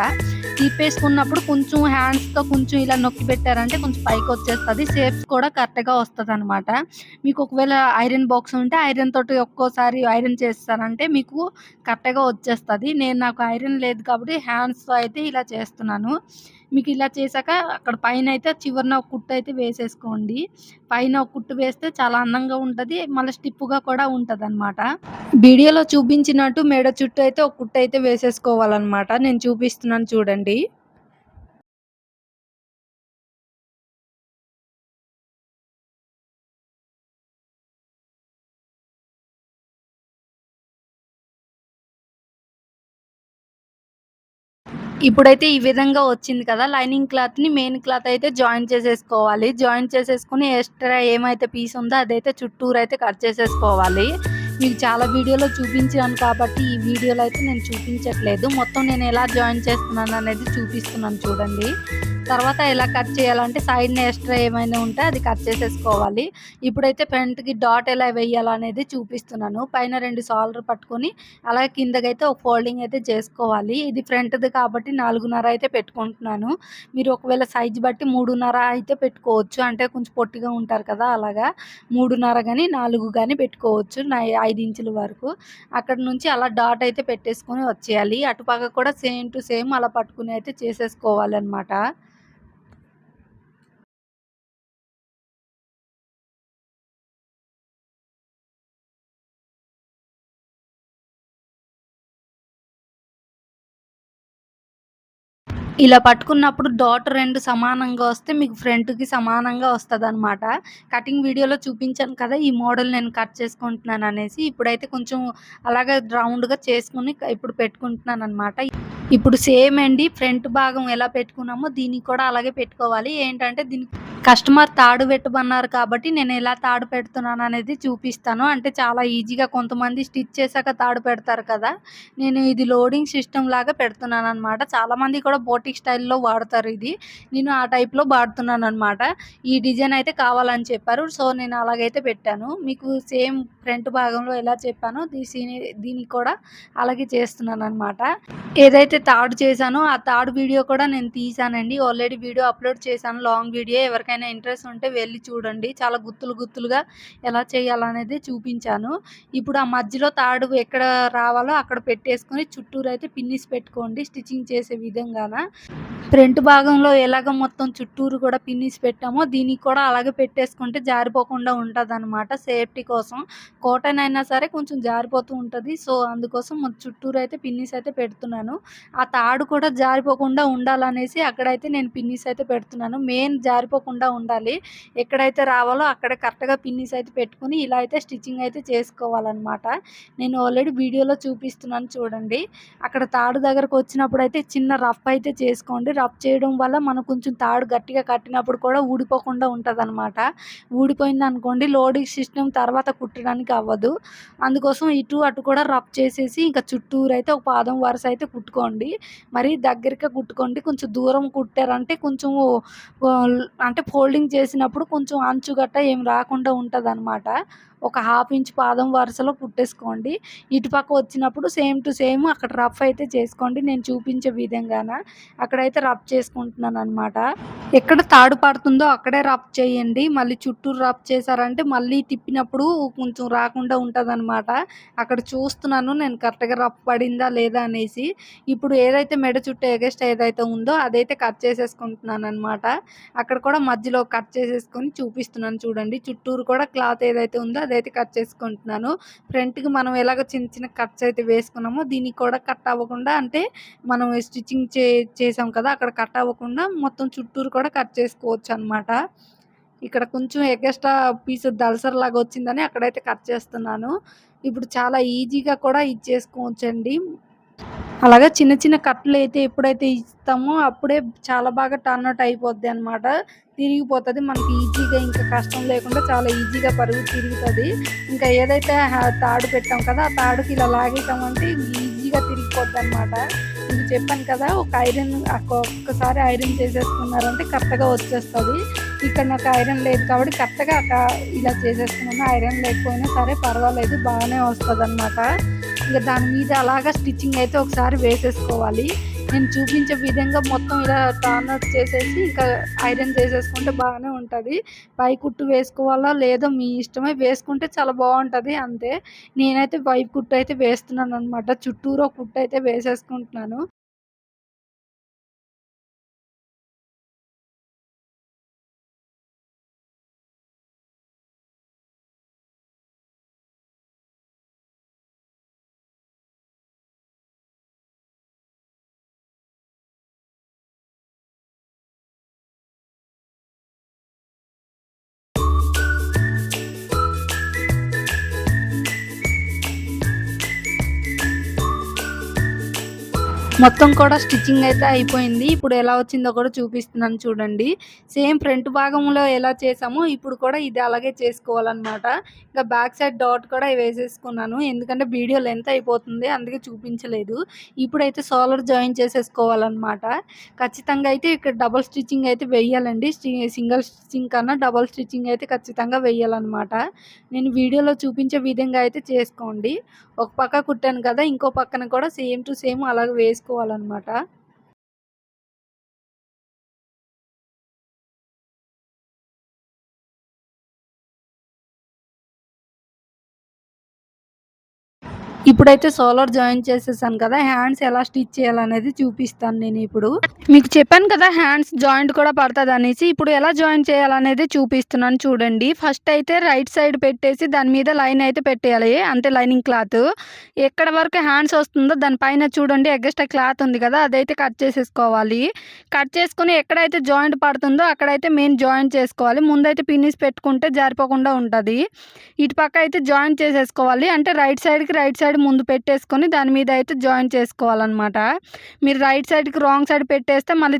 తిప్పేసుకున్నప్పుడు కొంచెం హ్యాండ్స్‌తో కొంచెం ఇలా నొక్కి పెట్టారంటే కొంచెం పైకొచ్చేస్తది. షేప్స్ కూడా కరెక్ట్‌గా వస్తదనమాట. మీకు ఒకవేళ ఐరన్ బాక్స్ ఉంటే ఐరన్ తోటి ఒక్కోసారి ఐరన్ చేసేసారంటే మీకు కరెక్ట్‌గా వచ్చేస్తది. నాకు ఐరన్ లేదు కాబట్టి హ్యాండ్స్‌తో అయితే ఇలా చేస్తున్నాను. మీకు ఇలా చేశాక అక్కడ పైనైతే చివరన ఒక కుట్టయితే వేసేసుకోండి. పైన ఒక కుట్టు వేస్తే చాలా అందంగా ఉంటది. మళ్ళీ స్టిఫ్‌గా కూడా ఉంటదనమాట. వీడియోలో చూపించినట్టు మెడ చుట్టూ అయితే ఒక కుట్టయితే వేసేసుకోవాలనమాట. నేను చూపిస్తున్నాను చూడండి. ఇప్పుడైతే ఈ విధంగా వచ్చింది కదా! లైనింగ్ క్లాత్‌ని మెయిన్ క్లాత్ అయితే జాయిన్ చేసేసుకోవాలి. జాయిన్ చేసేసుకొని ఎక్స్‌ట్రా ఏమైతే పీస్ ఉందో అదైతే చుట్టూరైతే కట్ చేసేసుకోవాలి. మీకు చాలా వీడియోలో చూపించాను కాబట్టి ఈ వీడియోలో అయితే నేను చూపించట్లేదు. మొత్తం నేను ఎలా జాయిన్ చేస్తున్నాననేది చూపిస్తున్నాను చూడండి. తర్వాత ఎలా కట్ చేయాలంటే సైడ్‌న ఎక్స్‌ట్రా ఏమైనా ఉంటే అది కట్ చేసేసుకోవాలి. ఇప్పుడైతే ఫ్రంట్‌కి డాట్ ఎలా వేయాలనేది చూపిస్తున్నాను. పైన 2 సాల్డర్ పట్టుకొని అలాగే కిందకైతే ఒక ఫోల్డింగ్ అయితే చేసుకోవాలి. ఇది ఫ్రంట్‌ది కాబట్టి 4.5 అయితే పెట్టుకుంటున్నాను. మీరు ఒకవేళ సైజ్ బట్టి 3.5 అయితే పెట్టుకోవచ్చు. అంటే కొంచెం పొట్టిగా ఉంటారు కదా! అలాగా 3.5 గాని, 4 గాని పెట్టుకోవచ్చు. 5 ఇంచుల వరకు. అక్కడి నుంచి అలా డాట్ అయితే పెట్టేసుకొని వచ్చేయాలి. అటుపక్క కూడా సేమ్ టు సేమ్ అలా పట్టుకొని అయితే చేసేసుకోవాలనమాట. ఇలా పట్టుకున్నప్పుడు డాట్ 2 సమానంగా వస్తే మీకు ఫ్రంట్‌కి సమానంగా వస్తదనమాట. కటింగ్ వీడియోలో చూపించాను కదా! ఈ మోడల్ నేను కట్ చేసుకుంటున్నాననేసి. ఇప్పుడైతే కొంచెం అలాగే రౌండ్‌గా చేసుకొని ఇప్పుడు పెట్టుకుంటున్నాననమాట. ఇప్పుడు సేమ్ అండి ఫ్రంట్ భాగం ఎలా పెట్టుకున్నామో దీనికి కూడా అలాగే పెట్టుకోవాలి. ఏంటంటే దీనికి కస్టమర్ తాడు పెట్టమన్నారు కాబట్టి నేను ఎలా తాడు పెడుతున్నాను అనేది చూపిస్తాను. అంటే చాలా ఈజీగా కొంతమంది స్టిచ్ చేశాక తాడు పెడతారు కదా! నేను ఇది లోడింగ్ సిస్టమ్ లాగా పెడుతున్నాననమాట. చాలామంది కూడా బోటిక్ స్టైల్‌లో వాడతారు ఇది. నేను ఆ టైప్‌లో వాడుతున్నాననమాట. ఈ డిజైన్ అయితే కావాలని చెప్పారు. సో, నేను అలాగైతే పెట్టాను. మీకు సేమ్ ఫ్రంట్ భాగంలో ఎలా చెప్పానో దీనికి కూడా అలాగే చేస్తున్నాననమాట. ఏదైతే తాడు చేశానో ఆ తాడు వీడియో కూడా నేను తీశానండి. ఆల్రెడీ వీడియో అప్‌లోడ్ చేశాను. Long video. ఎవరికైనా ఇంట్రెస్ట్ ఉంటే వెళ్లి చూడండి. చాలా గుత్తులు గుత్తులుగా ఎలా చేయాలనేది చూపించాను. ఇప్పుడు ఆ మధ్యలో తాడు ఎక్కడ రావాలో అక్కడ పెట్టేసుకొని చుట్టూరైతే పిన్నిస్ పెట్టుకోండి స్టిచ్చింగ్ చేసే విధంగాన. ఫ్రంట్ భాగంలో ఎలాగ మొత్తం చుట్టూరు కూడా పిన్నిస్ పెట్టామో దీనికి కూడా అలాగే పెట్టేసుకుంటే జారిపోకుండా ఉంటదనమాట సేఫ్టీ కోసం. కాటన్ అయినా సరే కొంచెం జారిపోతూ ఉంటది. సో, అందుకోసం చుట్టూరు అయితే పిన్నిస్ అయితే పెడుతున్నాను. ఆ తాడు కూడా జారిపోకుండా ఉండాలనేసి అక్కడైతే నేను పిన్నిస్ అయితే పెడుతున్నాను. మెయిన్ జారిపోకుండా ఉండాలి. ఎక్కడైతే రావాలో అక్కడ కరెక్ట్‌గా పిన్నిస్ అయితే పెట్టుకొని ఇలా అయితే స్టిచ్చింగ్ అయితే చేసుకోవాలనమాట. నేను ఆల్రెడీ వీడియోలో చూపిస్తున్నాను చూడండి. అక్కడ తాడు దగ్గరకొచ్చినప్పుడైతే చిన్న రఫ్ అయితే చేసుకోండి. రఫ్ చేయడం వల్ల మనం కొంచెం తాడు గట్టిగా కట్టినప్పుడు కూడా ఊడిపోకుండా ఉంటదనమాట. ఊడిపోయిందనుకోండి లోడింగ్ సిస్టమ్ తర్వాత కుట్టడానికి అవ్వదు. అందుకోసం ఇటు అటు కూడా రఫ్ చేసేసి ఇంకా చుట్టూరైతే ఒక పాదం వరుస అయితే కుట్టుకోండి. మరీ దగ్గరగా కుట్టుకోండి. కొంచెం దూరం కుట్టారంటే కొంచెం అంటే ఫోల్డింగ్ చేసినప్పుడు కొంచెం అంచు గట్ట ఏం రాకుండా ఉంటదనమాట. ఒక హాఫ్ ఇంచ్ పాదం వరుసలో కుట్టేసుకోండి. ఇటుపక్క వచ్చినప్పుడు సేమ్ టు సేమ్ అక్కడ రఫ్ అయితే చేసుకోండి. నేను చూపించే విధంగాన. అక్కడైతే రఫ్ చేసుకుంటున్నాననమాట. ఎక్కడ తాడు పడుతుందో అక్కడే రఫ్ చేయండి. మళ్ళీ చుట్టూరు రఫ్ చేశారంటే మళ్ళీ తిప్పినప్పుడు కొంచెం రాకుండా ఉంటదనమాట. అక్కడ చూస్తున్నాను నేను కరెక్ట్‌గా రఫ్ పడిందా లేదా అనేసి. ఇప్పుడు ఏదైతే మెడ చుట్టూ ఎగస్ట్రా ఏదైతే ఉందో అదైతే కట్ చేసేసుకుంటున్నాననమాట. అక్కడ కూడా మధ్యలో కట్ చేసేసుకొని చూపిస్తున్నాను చూడండి. చుట్టూరు కూడా క్లాత్ ఏదైతే ఉందో అదైతే కట్ చేసుకుంటున్నాను. ఫ్రంట్‌కి మనం ఎలాగో చిన్న చిన్న కట్స్ అయితే వేసుకున్నామో దీనికి కూడా కట్ అవ్వకుండా అంటే మనం స్టిచ్చింగ్ చేసాం కదా! అక్కడ కట్ అవ్వకుండా మొత్తం చుట్టూరు కూడా కట్ చేసుకోవచ్చనమాట. ఇక్కడ కొంచెం ఎగస్ట్రా పీస్ దళసరిలాగా వచ్చిందని అక్కడైతే కట్ చేస్తున్నాను. ఇప్పుడు చాలా ఈజీగా కూడా ఇచ్చేసుకోవచ్చండి. అలాగా చిన్న చిన్న కట్లయితే ఎప్పుడైతే ఇస్తామో అప్పుడే చాలా బాగా టర్న్ అవుట్ అయిపోద్దనమాట. తిరిగిపోతది. మనకి ఈజీగా ఇంకా కష్టం లేకుండా చాలా ఈజీగా పరుగు తిరుగుతది. ఇంకా ఏదైతే తాడు పెట్టాం కదా! ఆ తాడుకి ఇలా లాగేసామంటే ఈజీగా తిరిగిపోద్దనమాట. మీకు చెప్పాను కదా! ఒక ఐరన్ ఒక్కసారి ఐరన్ చేసేసుకున్నారంటే కరెక్ట్‌గా వచ్చేస్తది. ఇక్కడ నాకు ఐరన్ లేదు కాబట్టి కరెక్ట్‌గా ఇలా చేసేసుకున్నాను. ఐరన్ లేకపోయినా సరే పర్వాలేదు బాగానే వస్తదనమాట. ఇక దాని మీద అలాగా స్టిచ్చింగ్ అయితే ఒకసారి వేసేసుకోవాలి. నేను చూపించే విధంగా మొత్తం ఇలా టర్న్ అవుట్ చేసేసి ఇంకా ఐరన్ చేసేసుకుంటే బాగానే ఉంటది. పై కుట్టు వేసుకోవాలో లేదో మీ ఇష్టమే. వేసుకుంటే చాలా బావుంటది అంతే. నేనైతే పై కుట్టు అయితే వేస్తున్నాననమాట. చుట్టూరు ఒక కుట్టు అయితే వేసేసుకుంటున్నాను. మొత్తం కూడా స్టిచ్చింగ్ అయితే అయిపోయింది. ఇప్పుడు ఎలా వచ్చిందో కూడా చూపిస్తున్నాను చూడండి. సేమ్ ఫ్రంట్ భాగంలో ఎలా చేసామో ఇప్పుడు కూడా ఇది అలాగే చేసుకోవాలనమాట. ఇంకా బ్యాక్ సైడ్ డాట్ కూడా వేసేసుకున్నాను. ఎందుకంటే వీడియో లెంత్ అయిపోతుంది. అందుకే చూపించలేదు. ఇప్పుడైతే సోలర్ జాయిన్ చేసేసుకోవాలనమాట. ఖచ్చితంగా అయితే ఇక్కడ డబుల్ స్టిచ్చింగ్ అయితే వెయ్యాలండి. సింగిల్ స్టిచ్చింగ్ కన్నా డబుల్ స్టిచ్చింగ్ అయితే ఖచ్చితంగా వెయ్యాలనమాట. నేను వీడియోలో చూపించే విధంగా అయితే చేసుకోండి. ఒక పక్క కుట్టాను కదా! ఇంకో పక్కన కూడా సేమ్ టు సేమ్ అలాగే వేసుకోవాలనమాట. ఇప్పుడైతే సోలార్ జాయిన్ చేసేసాను కదా! హ్యాండ్స్ ఎలా స్టిచ్ చేయాలనేది చూపిస్తాను నేనిప్పుడు. మీకు చెప్పాను కదా! హ్యాండ్స్ జాయింట్ కూడా పడతదనేసి. ఇప్పుడు ఎలా జాయిన్ చేయాలనేది చూపిస్తున్నాను చూడండి. ఫస్ట్ అయితే రైట్ సైడ్ పెట్టేసి దాని మీద లైన్ అయితే పెట్టేయాలి. అంటే లైనింగ్ క్లాత్. ఎక్కడ వరకు హ్యాండ్స్ వస్తుందో దాని పైన చూడండి ఎగస్ట్రా క్లాత్ ఉంది కదా! అదైతే కట్ చేసేసుకోవాలి. కట్ చేసుకొని ఎక్కడైతే జాయింట్ పడుతుందో అక్కడైతే మెయిన్ జాయిన్ చేసుకోవాలి. ముందైతే పిన్నిస్ పెట్టుకుంటే జారిపోకుండా ఉంటది. ఇటు పక్క అయితే జాయిన్ చేసేసుకోవాలి. అంటే రైట్ సైడ్‌కి రైట్ సైడ్ సైడ్ ముందు పెట్టేసుకొని దాని మీద అయితే జాయిన్ చేసుకోవాలన్నమాట. మీరు రైట్ సైడ్కి రాంగ్ సైడ్ పెట్టేస్తే మళ్ళీ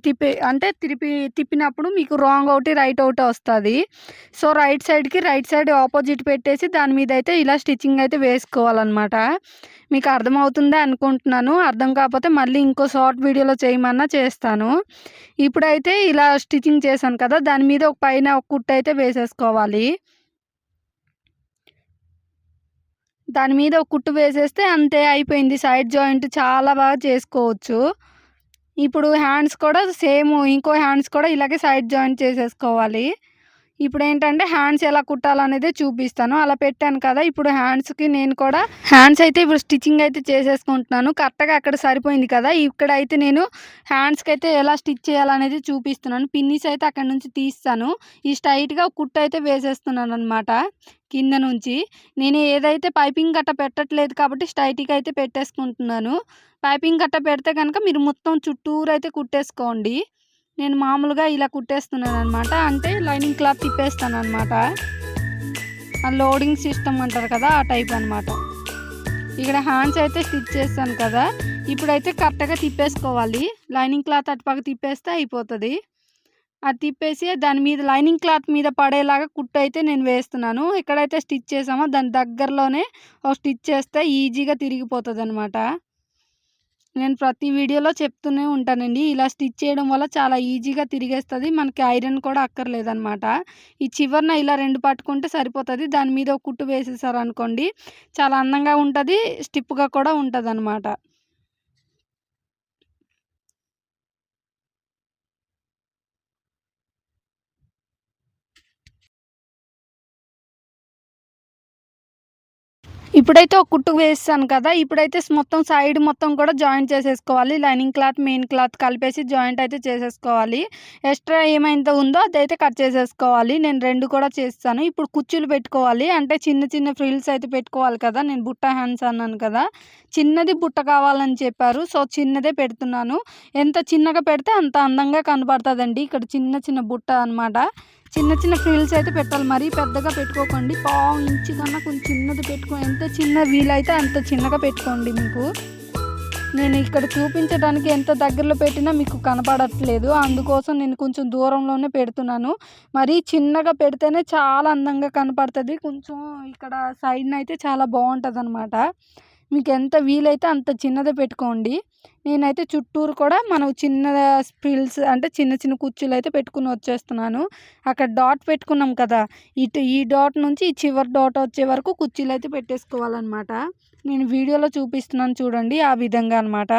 తిప్పినప్పుడు మీకు రాంగ్ ఒకటి రైట్ ఒకటి వస్తుంది. సో రైట్ సైడ్ ఆపోజిట్ పెట్టేసి దాని మీద అయితే ఇలా స్టిచ్చింగ్ అయితే వేసుకోవాలన్నమాట. మీకు అర్థమవుతుందే అనుకుంటున్నాను. అర్థం కాకపోతే మళ్ళీ ఇంకో షార్ట్ వీడియోలో చేయమన్నా చేస్తాను. ఇప్పుడైతే ఇలా స్టిచ్చింగ్ చేశాను కదా, దాని మీద పైన ఒక కుట్టు అయితే వేసేసుకోవాలి. దాని మీద ఒక కుట్టు వేసేస్తే అంతే, అయిపోయింది. సైడ్ జాయింట్ చాలా బాగా చేసుకోవచ్చు. ఇప్పుడు హ్యాండ్స్ కూడా సేమ్, ఇంకో హ్యాండ్స్ కూడా ఇలాగే సైడ్ జాయింట్ చేసేసుకోవాలి. ఇప్పుడు ఏంటంటే హ్యాండ్స్ ఎలా కుట్టాలనేది చూపిస్తాను. అలా పెట్టాను కదా, ఇప్పుడు హ్యాండ్స్కి నేను కూడా హ్యాండ్స్ అయితే ఇప్పుడు స్టిచ్చింగ్ అయితే చేసేసుకుంటున్నాను. కరెక్ట్గా అక్కడ సరిపోయింది కదా, ఇక్కడ అయితే నేను హ్యాండ్స్కి అయితే ఎలా స్టిచ్ చేయాలనేది చూపిస్తున్నాను. పిన్నిస్ అయితే అక్కడ నుంచి తీస్తాను. ఈ స్ట్రైట్గా కుట్టు అయితే వేసేస్తున్నాను అనమాట. కింద నుంచి నేను ఏదైతే పైపింగ్ గట్ట పెట్టట్లేదు కాబట్టి స్ట్రైట్గా అయితే పెట్టేసుకుంటున్నాను. పైపింగ్ గట్ట పెడితే కనుక మీరు మొత్తం చుట్టూరు అయితే కుట్టేసుకోండి. నేను మామూలుగా ఇలా కుట్టేస్తున్నాను అనమాట. అంటే లైనింగ్ క్లాత్ తిప్పేస్తాను అనమాట. లోడింగ్ సిస్టమ్ అంటారు కదా, ఆ టైప్ అనమాట. ఇక్కడ హ్యాండ్స్ అయితే స్టిచ్ చేస్తాను కదా, ఇప్పుడైతే కరెక్ట్గా తిప్పేసుకోవాలి. లైనింగ్ క్లాత్ అటుపక్క తిప్పేస్తే అయిపోతుంది. అది తిప్పేసి దాని మీద లైనింగ్ క్లాత్ మీద పడేలాగా కుట్టు అయితే నేను వేస్తున్నాను. ఎక్కడైతే స్టిచ్ చేసామో దాని దగ్గరలోనే ఒక స్టిచ్ చేస్తే ఈజీగా తిరిగిపోతుంది అనమాట. నేను ప్రతి వీడియోలో చెప్తూనే ఉంటానండి, ఇలా స్టిచ్ చేయడం వల్ల చాలా ఈజీగా తిరిగేస్తుంది. మనకి ఐరన్ కూడా అక్కర్లేదనమాట. ఈ చివరన ఇలా 2 పట్టుకుంటే సరిపోతుంది. దాని మీద ఒక కుట్టు వేసేసారనుకోండి, చాలా అందంగా ఉంటుంది, స్టిప్గా కూడా ఉంటుంది అనమాట. ఇప్పుడైతే ఒక కుట్టు వేసాను కదా, ఇప్పుడైతే మొత్తం సైడ్ మొత్తం కూడా జాయింట్ చేసేసుకోవాలి. లైనింగ్ క్లాత్ మెయిన్ క్లాత్ కలిపేసి జాయింట్ అయితే చేసేసుకోవాలి. ఎక్స్ట్రా ఏమైతే ఉందో అదైతే కట్ చేసేసుకోవాలి. నేను 2 కూడా చేస్తాను. ఇప్పుడు కుచ్చులు పెట్టుకోవాలి. అంటే చిన్న చిన్న ఫ్రిల్స్ అయితే పెట్టుకోవాలి కదా. నేను బుట్ట హ్యాండ్స్ అన్నాను కదా, చిన్నది బుట్ట కావాలని చెప్పారు. సో చిన్నదే పెడుతున్నాను. ఎంత చిన్నగా పెడితే అంత అందంగా కనపడుతుందండి. ఇక్కడ చిన్న చిన్న బుట్ట అనమాట. చిన్న చిన్న ఫ్రిల్స్ అయితే పెట్టాలి. మరీ పెద్దగా పెట్టుకోకండి. 1/4 ఇంచు కన్నా కొంచెం చిన్నది ఎంత చిన్న వీలైతే అంత చిన్నగా పెట్టుకోండి. మీకు నేను ఇక్కడ చూపించడానికి ఎంత దగ్గరలో పెట్టినా మీకు కనపడట్లేదు, అందుకోసం నేను కొంచెం దూరంలోనే పెడుతున్నాను. మరీ చిన్నగా పెడితేనే చాలా అందంగా కనపడుతుంది. కొంచెం ఇక్కడ సైడ్న అయితే చాలా బాగుంటుంది అనమాట. మీకు ఎంత వీలైతే అంత చిన్నదే పెట్టుకోండి. నేనైతే చుట్టూరు కూడా మనం చిన్న స్ప్రిల్స్ అంటే చిన్న చిన్న కుచ్చులు అయితే పెట్టుకుని వచ్చేస్తున్నాను. అక్కడ డాట్ పెట్టుకున్నాం కదా, ఈ డాట్ నుంచి ఈ చివరి డాట్ వచ్చే వరకు కుర్చీలు అయితే పెట్టేసుకోవాలన్నమాట. నేను వీడియోలో చూపిస్తున్నాను చూడండి, ఆ విధంగా అనమాట.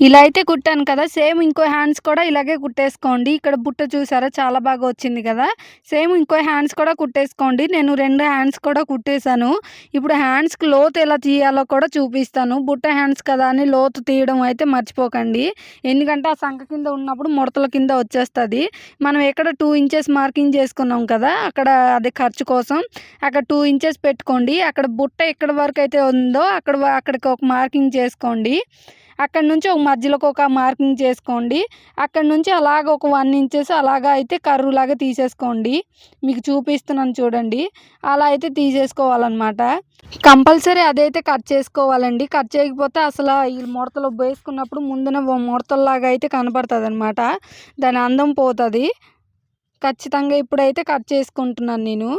ఇలా అయితే కుట్టాను కదా, సేమ్ ఇంకో హ్యాండ్స్ కూడా ఇలాగే కుట్టేసుకోండి. ఇక్కడ బుట్ట చూసారా చాలా బాగా వచ్చింది కదా, సేమ్ ఇంకో హ్యాండ్స్ కూడా కుట్టేసుకోండి. నేను 2 హ్యాండ్స్ కూడా కుట్టేశాను. ఇప్పుడు హ్యాండ్స్కి లోతు ఎలా తీయాలో కూడా చూపిస్తాను. బుట్ట హ్యాండ్స్ కదా అని లోతు తీయడం అయితే మర్చిపోకండి. ఎందుకంటే ఆ సంఖ కింద ఉన్నప్పుడు ముడతల కింద వచ్చేస్తుంది. మనం ఎక్కడ 2 ఇంచెస్ మార్కింగ్ చేసుకున్నాం కదా, అక్కడ అది ఖర్చు కోసం అక్కడ 2 ఇంచెస్ పెట్టుకోండి. అక్కడ బుట్ట ఎక్కడ వరకు అయితే ఉందో అక్కడికి ఒక మార్కింగ్ చేసుకోండి. అక్కడ నుంచి ఒక మధ్యలోకి ఒక మార్కింగ్ చేసుకోండి. అక్కడ నుంచి అలాగ ఒక 1 ఇంచెస్ అలాగా అయితే కర్రులాగా తీసేసుకోండి. మీకు చూపిస్తున్నాను చూడండి, అలా అయితే తీసేసుకోవాలన్నమాట. కంపల్సరీ అదైతే కట్ చేసుకోవాలండి. కట్ చేయకపోతే అసలు ఈ ముడతలు వేసుకున్నప్పుడు ముందున ముడతల్లాగా అయితే కనపడుతుంది అనమాట. దాని అందం పోతుంది. ఖచ్చితంగా ఇప్పుడైతే కట్ చేసుకుంటున్నాను నేను.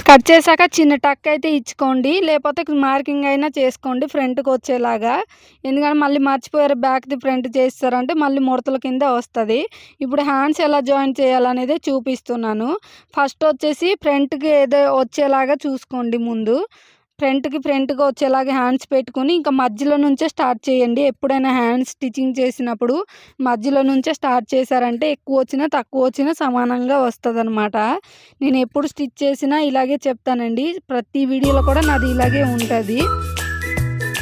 కట్ చేశాక చిన్న టక్ అయితే ఇచ్చుకోండి, లేకపోతే మార్కింగ్ అయినా చేసుకోండి ఫ్రంట్కి వచ్చేలాగా. ఎందుకంటే మళ్ళీ మర్చిపోయారు బ్యాక్ది ఫ్రంట్ చేస్తారంటే మళ్ళీ ముడతల కింద వస్తుంది. ఇప్పుడు హ్యాండ్స్ ఎలా జాయిన్ చేయాలనేది చూపిస్తున్నాను. ఫస్ట్ వచ్చేసి ఫ్రంట్కి ఏదో వచ్చేలాగా చూసుకోండి. ముందు ఫ్రంట్గా వచ్చేలాగా హ్యాండ్స్ పెట్టుకొని ఇంకా మధ్యలో నుంచే స్టార్ట్ చేయండి. ఎప్పుడైనా హ్యాండ్స్ స్టిచ్చింగ్ చేసినప్పుడు మధ్యలో నుంచే స్టార్ట్ చేశారంటే ఎక్కువ వచ్చినా తక్కువ వచ్చినా సమానంగా వస్తుంది అనమాట. నేను ఎప్పుడు స్టిచ్ చేసినా ఇలాగే చెప్తానండి. ప్రతి వీడియోలో కూడా నాది ఇలాగే ఉంటుంది.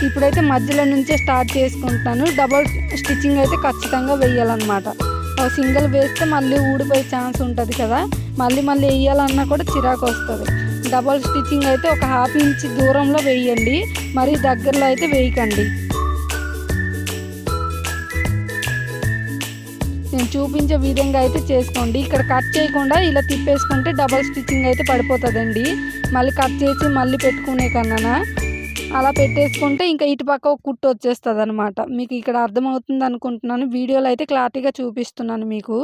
ఇప్పుడైతే మధ్యలో నుంచే స్టార్ట్ చేసుకుంటాను. డబల్ స్టిచ్చింగ్ అయితే ఖచ్చితంగా వేయాలన్నమాట. సింగిల్ వేస్తే మళ్ళీ ఊడిపోయే ఛాన్స్ ఉంటుంది కదా, మళ్ళీ వేయాలన్నా కూడా చిరాకు వస్తుంది. డబల్ స్టిచ్చింగ్ అయితే ఒక హాఫ్ ఇంచ్ దూరంలో వేయండి, మరి దగ్గరలో అయితే వేయకండి. నేను చూపించే విధంగా అయితే చేసుకోండి. ఇక్కడ కట్ చేయకుండా ఇలా తిప్పేసుకుంటే డబల్ స్టిచ్చింగ్ అయితే పడిపోతుందండి. మళ్ళీ కట్ చేసి మళ్ళీ పెట్టుకునే కన్నా అలా పెట్టేసుకుంటే ఇంకా ఇటుపక్క ఒక కుట్టు వచ్చేస్తుంది అనమాట. మీకు ఇక్కడ అర్థమవుతుంది అనుకుంటున్నాను. వీడియోలో అయితే క్లారిటీగా చూపిస్తున్నాను మీకు.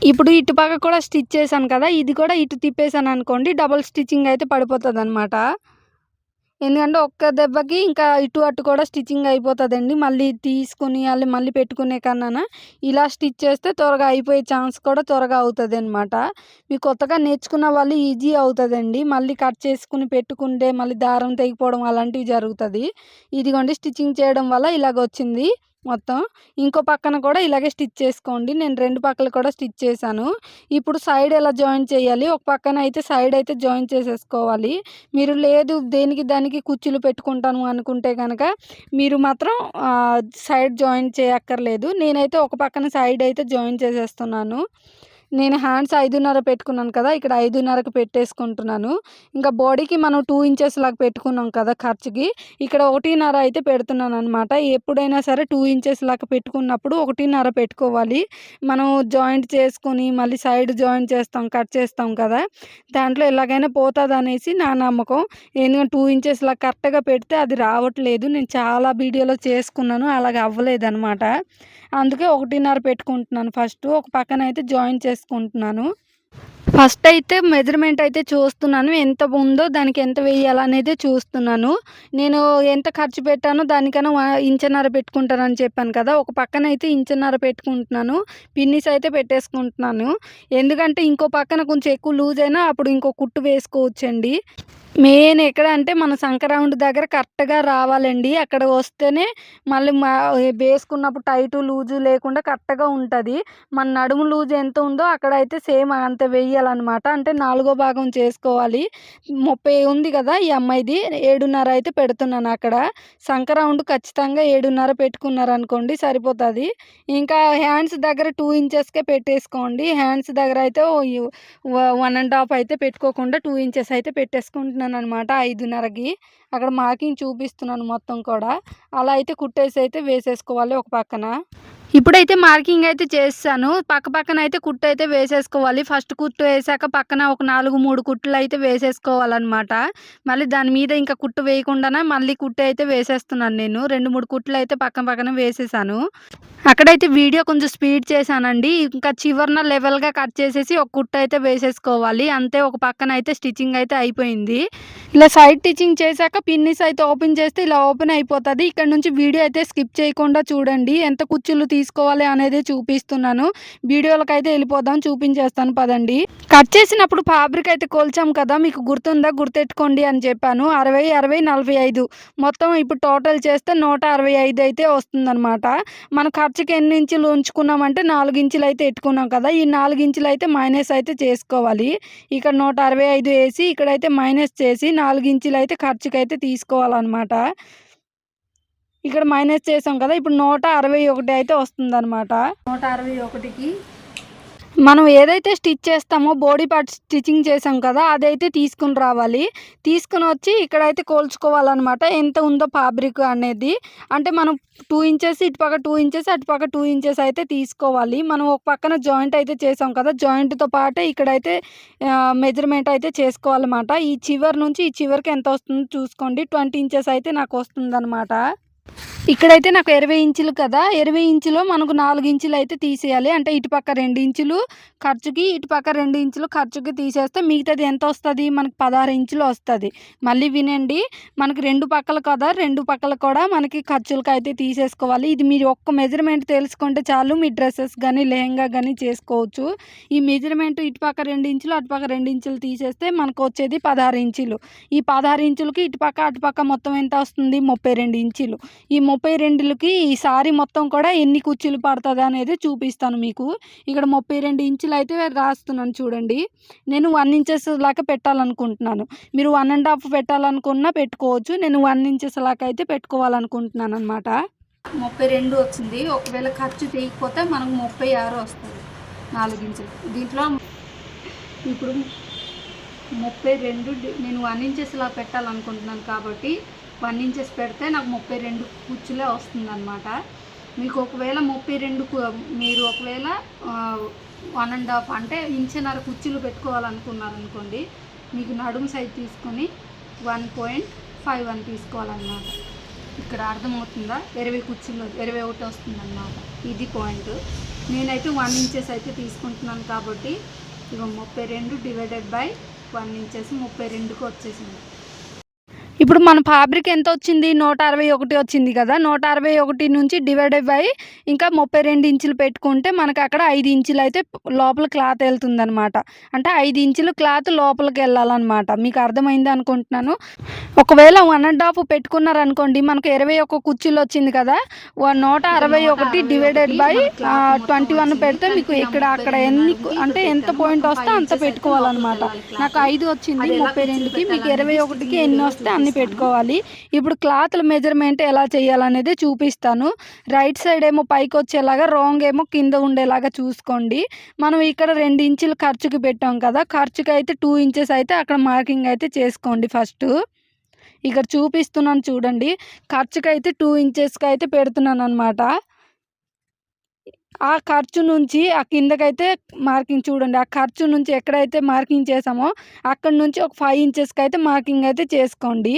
ఇప్పుడు ఇటుపక్క కూడా స్టిచ్ చేశాను కదా, ఇది కూడా ఇటు తిప్పేసాను అనుకోండి డబల్ స్టిచ్చింగ్ అయితే పడిపోతుందనమాట. ఎందుకంటే ఒక్క దెబ్బకి ఇంకా ఇటు అటు కూడా స్టిచ్చింగ్ అయిపోతుందండి. మళ్ళీ తీసుకుని మళ్ళీ పెట్టుకునే కన్నా ఇలా స్టిచ్ చేస్తే త్వరగా అయిపోయే ఛాన్స్ కూడా త్వరగా అవుతుంది అనమాట. మీకు కొత్తగా నేర్చుకున్న వాళ్ళు ఈజీ అవుతుందండి. మళ్ళీ కట్ చేసుకుని పెట్టుకుంటే మళ్ళీ దారం తెగిపోవడం అలాంటివి జరుగుతుంది. ఇదిగోండి స్టిచ్చింగ్ చేయడం వల్ల ఇలాగ వచ్చింది మొత్తం. ఇంకో పక్కన కూడా ఇలాగే స్టిచ్ చేసుకోండి. నేను 2 పక్కలు కూడా స్టిచ్ చేశాను. ఇప్పుడు సైడ్ ఎలా జాయిన్ చేయాలి, ఒక పక్కన అయితే సైడ్ అయితే జాయిన్ చేసేసుకోవాలి. మీరు లేదు దేనికి దానికి కుచ్చులు పెట్టుకుంటాను అనుకుంటే కనుక మీరు మాత్రం సైడ్ జాయిన్ చేయక్కర్లేదు. నేనైతే ఒక పక్కన సైడ్ అయితే జాయిన్ చేసేస్తున్నాను. నేను హ్యాండ్స్ 5.5 పెట్టుకున్నాను కదా, ఇక్కడ 5.5కి పెట్టేసుకుంటున్నాను. ఇంకా బాడీకి మనం 2 ఇంచెస్ లాగా పెట్టుకున్నాం కదా ఖర్చుకి, ఇక్కడ 1.5 అయితే పెడుతున్నాను అనమాట. ఎప్పుడైనా సరే 2 ఇంచెస్ లాగా పెట్టుకున్నప్పుడు 1.5 పెట్టుకోవాలి. మనం జాయింట్ చేసుకొని మళ్ళీ సైడ్ జాయింట్ చేస్తాం, కట్ చేస్తాం కదా, దాంట్లో ఎలాగైనా పోతుంది అనేసి నా నమ్మకం. ఎందుకంటే 2 ఇంచెస్ లాగా కరెక్ట్గా పెడితే అది రావట్లేదు. నేను చాలా వీడియోలో చేసుకున్నాను, అలాగ అవ్వలేదన్నమాట. అందుకే 1.5 పెట్టుకుంటున్నాను ఫస్ట్. ఒక పక్కన అయితే జాయిన్ చేసుకుంటున్నాను. ఫస్ట్ అయితే మెజర్మెంట్ అయితే చూస్తున్నాను, ఎంత ఉందో దానికి ఎంత వేయాలనేది చూస్తున్నాను. నేను ఎంత ఖర్చు పెట్టానో దానికన్నా 1.5 పెట్టుకుంటానని చెప్పాను కదా, ఒక పక్కన అయితే 1.5 పెట్టుకుంటున్నాను. పిన్నిస్ అయితే పెట్టేసుకుంటున్నాను. ఎందుకంటే ఇంకో పక్కన కొంచెం ఎక్కువ లూజ్ అయినా అప్పుడు ఇంకో కుట్టు వేసుకోవచ్చండి. మెయిన్ ఎక్కడ అంటే మన సంక రౌండ్ దగ్గర కరెక్ట్గా రావాలండి. అక్కడ వస్తేనే మళ్ళీ వేసుకున్నప్పుడు టైటు లూజు లేకుండా కరెక్ట్గా ఉంటుంది. మన నడుము లూజ్ ఎంత ఉందో అక్కడైతే సేమ్ అంత వేయాలన్నమాట. అంటే 4వ భాగం చేసుకోవాలి. 30 ఉంది కదా ఈ అమ్మాయిది, 7.5 అయితే పెడుతున్నాను అక్కడ. సంక రౌండ్ ఖచ్చితంగా 7.5 పెట్టుకున్నారనుకోండి సరిపోతుంది. ఇంకా హ్యాండ్స్ దగ్గర 2 ఇంచెస్కే పెట్టేసుకోండి. హ్యాండ్స్ దగ్గర అయితే 1.5 అయితే పెట్టుకోకుండా 2 ఇంచెస్ అయితే పెట్టేసుకుంటున్నాను అనమాట 5.5కి. అక్కడ మార్కింగ్ చూపిస్తున్నాను మొత్తం కూడా. అలా అయితే కుట్టేసి అయితే వేసేసుకోవాలి ఒక పక్కన. ఇప్పుడైతే మార్కింగ్ అయితే చేస్తాను. పక్కన అయితే కుట్టు అయితే వేసేసుకోవాలి. ఫస్ట్ కుట్టు వేసాక పక్కన ఒక 3 కుట్లు అయితే వేసేసుకోవాలన్నమాట. మళ్ళీ దాని మీద ఇంకా కుట్టు వేయకుండానే మళ్ళీ కుట్టు అయితే వేసేస్తున్నాను నేను. 2-3 కుట్లు అయితే పక్కన వేసేసాను. అక్కడైతే వీడియో కొంచెం స్పీడ్ చేశానండి. ఇంకా చివరన లెవెల్గా కట్ చేసేసి ఒక కుట్టు అయితే వేసేసుకోవాలి అంతే. ఒక పక్కన అయితే స్టిచ్చింగ్ అయితే అయిపోయింది. ఇలా సైడ్ స్టిచ్చింగ్ చేశాక పిన్నిస్ అయితే ఓపెన్ చేస్తే ఇలా ఓపెన్ అయిపోతుంది. ఇక్కడ నుంచి వీడియో అయితే స్కిప్ చేయకుండా చూడండి. ఎంత కుచ్చులు తీసుకోవాలి అనేది చూపిస్తున్నాను. వీడియోలకు అయితే వెళ్ళిపోదాం, చూపించేస్తాను పదండి. కట్ చేసినప్పుడు ఫ్యాబ్రిక్ అయితే కొల్చాం కదా, మీకు గుర్తుందా, గుర్తెట్టుకోండి అని చెప్పాను. 60, 60, 45 మొత్తం ఇప్పుడు టోటల్ చేస్తే 165 అయితే వస్తుందన్నమాట. మన ఖర్చుకి ఎన్ని ఇంచులు ఉంచుకున్నామంటే 4 ఇంచులు అయితే ఎట్టుకున్నాం కదా, ఈ 4 ఇంచులు అయితే మైనస్ అయితే చేసుకోవాలి. ఇక్కడ 165 వేసి ఇక్కడైతే మైనస్ చేసి 4 ఇంచులు అయితే ఖర్చుకైతే తీసుకోవాలన్నమాట. ఇక్కడ మైనస్ చేసాం కదా, ఇప్పుడు 161 అయితే వస్తుందన్నమాట. 161కి మనం ఏదైతే స్టిచ్ చేస్తామో బాడీ పార్ట్ స్టిచ్చింగ్ చేసాం కదా, అదైతే తీసుకుని రావాలి. తీసుకుని వచ్చి ఇక్కడైతే కోల్చుకోవాలన్నమాట ఎంత ఉందో ఫ్యాబ్రిక్ అనేది. అంటే మనం 2 ఇంచెస్ ఇటుపక్క 2 ఇంచెస్ అటుపక్క 2 ఇంచెస్ అయితే తీసుకోవాలి. మనం ఒక పక్కన జాయింట్ అయితే చేసాం కదా, జాయింట్తో పాటే ఇక్కడైతే మెజర్మెంట్ అయితే చేసుకోవాలన్నమాట. ఈ చివరి నుంచి ఈ చివరికి ఎంత వస్తుందో చూసుకోండి. 20 ఇంచెస్ అయితే నాకు వస్తుందన్నమాట. ఇక్కడైతే నాకు 20 ఇంచులు కదా, 20 ఇంచులో మనకు 4 ఇంచులు అయితే తీసేయాలి. అంటే ఇటుపక్క 2 ఇంచులు ఖర్చుకి, ఇటుపక్క 2 ఇంచులు ఖర్చుకి తీసేస్తే మిగతాది ఎంత వస్తుంది, మనకు 16 ఇంచులు వస్తుంది. మళ్ళీ వినండి, మనకి 2 పక్కలు కదా, 2 పక్కలు కూడా మనకి ఖర్చులకి అయితే తీసేసుకోవాలి. ఇది మీరు ఒక్క మెజర్మెంట్ తెలుసుకుంటే చాలు, మీ డ్రెస్సెస్ కానీ లెహంగా కానీ చేసుకోవచ్చు. ఈ మెజర్మెంట్ ఇటుపక్క 2 ఇంచులు, అటుపక్క 2 ఇంచులు తీసేస్తే మనకు వచ్చేది 16 ఇంచులు. ఈ 16 ఇంచులకి ఇటుపక్క అటుపక్క మొత్తం ఎంత వస్తుంది, 32 ఇంచులు. ఈ 32కి ఈ సారీ మొత్తం కూడా ఎన్ని కుచ్చులు పడుతుంది అనేది చూపిస్తాను మీకు. ఇక్కడ 32 ఇంచులు అయితే రాస్తున్నాను చూడండి. నేను 1 ఇంచెస్ లాగా పెట్టాలనుకుంటున్నాను. మీరు 1.5 పెట్టాలనుకున్నా పెట్టుకోవచ్చు. నేను 1 ఇంచెస్ లాగా అయితే పెట్టుకోవాలనుకుంటున్నాను అనమాట. 32 వచ్చింది. ఒకవేళ ఖర్చు తీయకపోతే మనకు 36 వస్తుంది, 4 ఇంచులు. దీంట్లో ఇప్పుడు 32 నేను 1 ఇంచెస్ లా పెట్టాలనుకుంటున్నాను కాబట్టి 1 ఇంచెస్ పెడితే నాకు 32 కుచ్చులే వస్తుందన్నమాట. మీకు ఒకవేళ 32 మీరు ఒకవేళ 1.5 అంటే ఇంచున్నర కుచ్చులు పెట్టుకోవాలనుకున్నారనుకోండి, మీకు నడుము సైజ్ తీసుకొని 1.51 తీసుకోవాలన్నమాట. ఇక్కడ అర్థమవుతుందా, 20 కుచ్చులు 21 వస్తుందన్నమాట. ఇది పాయింట్. నేనైతే 1 ఇంచెస్ అయితే తీసుకుంటున్నాను కాబట్టి ఇక 32 డివైడెడ్ బై 1 ఇంచెస్ 32కి వచ్చేసింది. ఇప్పుడు మన ఫ్యాబ్రిక్ ఎంత వచ్చింది, 161 వచ్చింది కదా. 161 నుంచి డివైడెడ్ బై ఇంకా 32 ఇంచులు పెట్టుకుంటే మనకు అక్కడ 5 ఇంచులు అయితే లోపల క్లాత్ వెళ్తుంది అనమాట. అంటే 5 ఇంచులు క్లాత్ లోపలికి వెళ్ళాలన్నమాట. మీకు అర్థమైంది అనుకుంటున్నాను. ఒకవేళ 1.5 పెట్టుకున్నారనుకోండి, మనకు 21 కుచ్చులు వచ్చింది కదా. 161 డివైడెడ్ బై 21 పెడితే మీకు ఇక్కడ అక్కడ ఎన్ని అంటే ఎంత పాయింట్ వస్తే అంత పెట్టుకోవాలన్నమాట. నాకు 5 వచ్చింది 32కి, మీకు 21కి ఎన్ని వస్తే అన్ని పెట్టుకోవాలి. ఇప్పుడు క్లాత్ల మెజర్మెంట్ ఎలా చేయాలనేది చూపిస్తాను. రైట్ సైడ్ ఏమో పైకి వచ్చేలాగా, రాంగ్ ఏమో కింద ఉండేలాగా చూసుకోండి. మనం ఇక్కడ 2 ఇంచులు ఖర్చుకి పెట్టాం కదా, ఖర్చుకి అయితే 2 ఇంచెస్ అయితే అక్కడ మార్కింగ్ అయితే చేసుకోండి ఫస్ట్. ఇక్కడ చూపిస్తున్నాను చూడండి. ఖర్చుకైతే 2 ఇంచెస్కి అయితే పెడుతున్నాను అనమాట. ఆ ఖర్చు నుంచి ఆ కిందకైతే మార్కింగ్ చూడండి. ఆ ఖర్చు నుంచి ఎక్కడైతే మార్కింగ్ చేసామో అక్కడి నుంచి ఒక 5 ఇంచెస్కి అయితే మార్కింగ్ అయితే చేసుకోండి.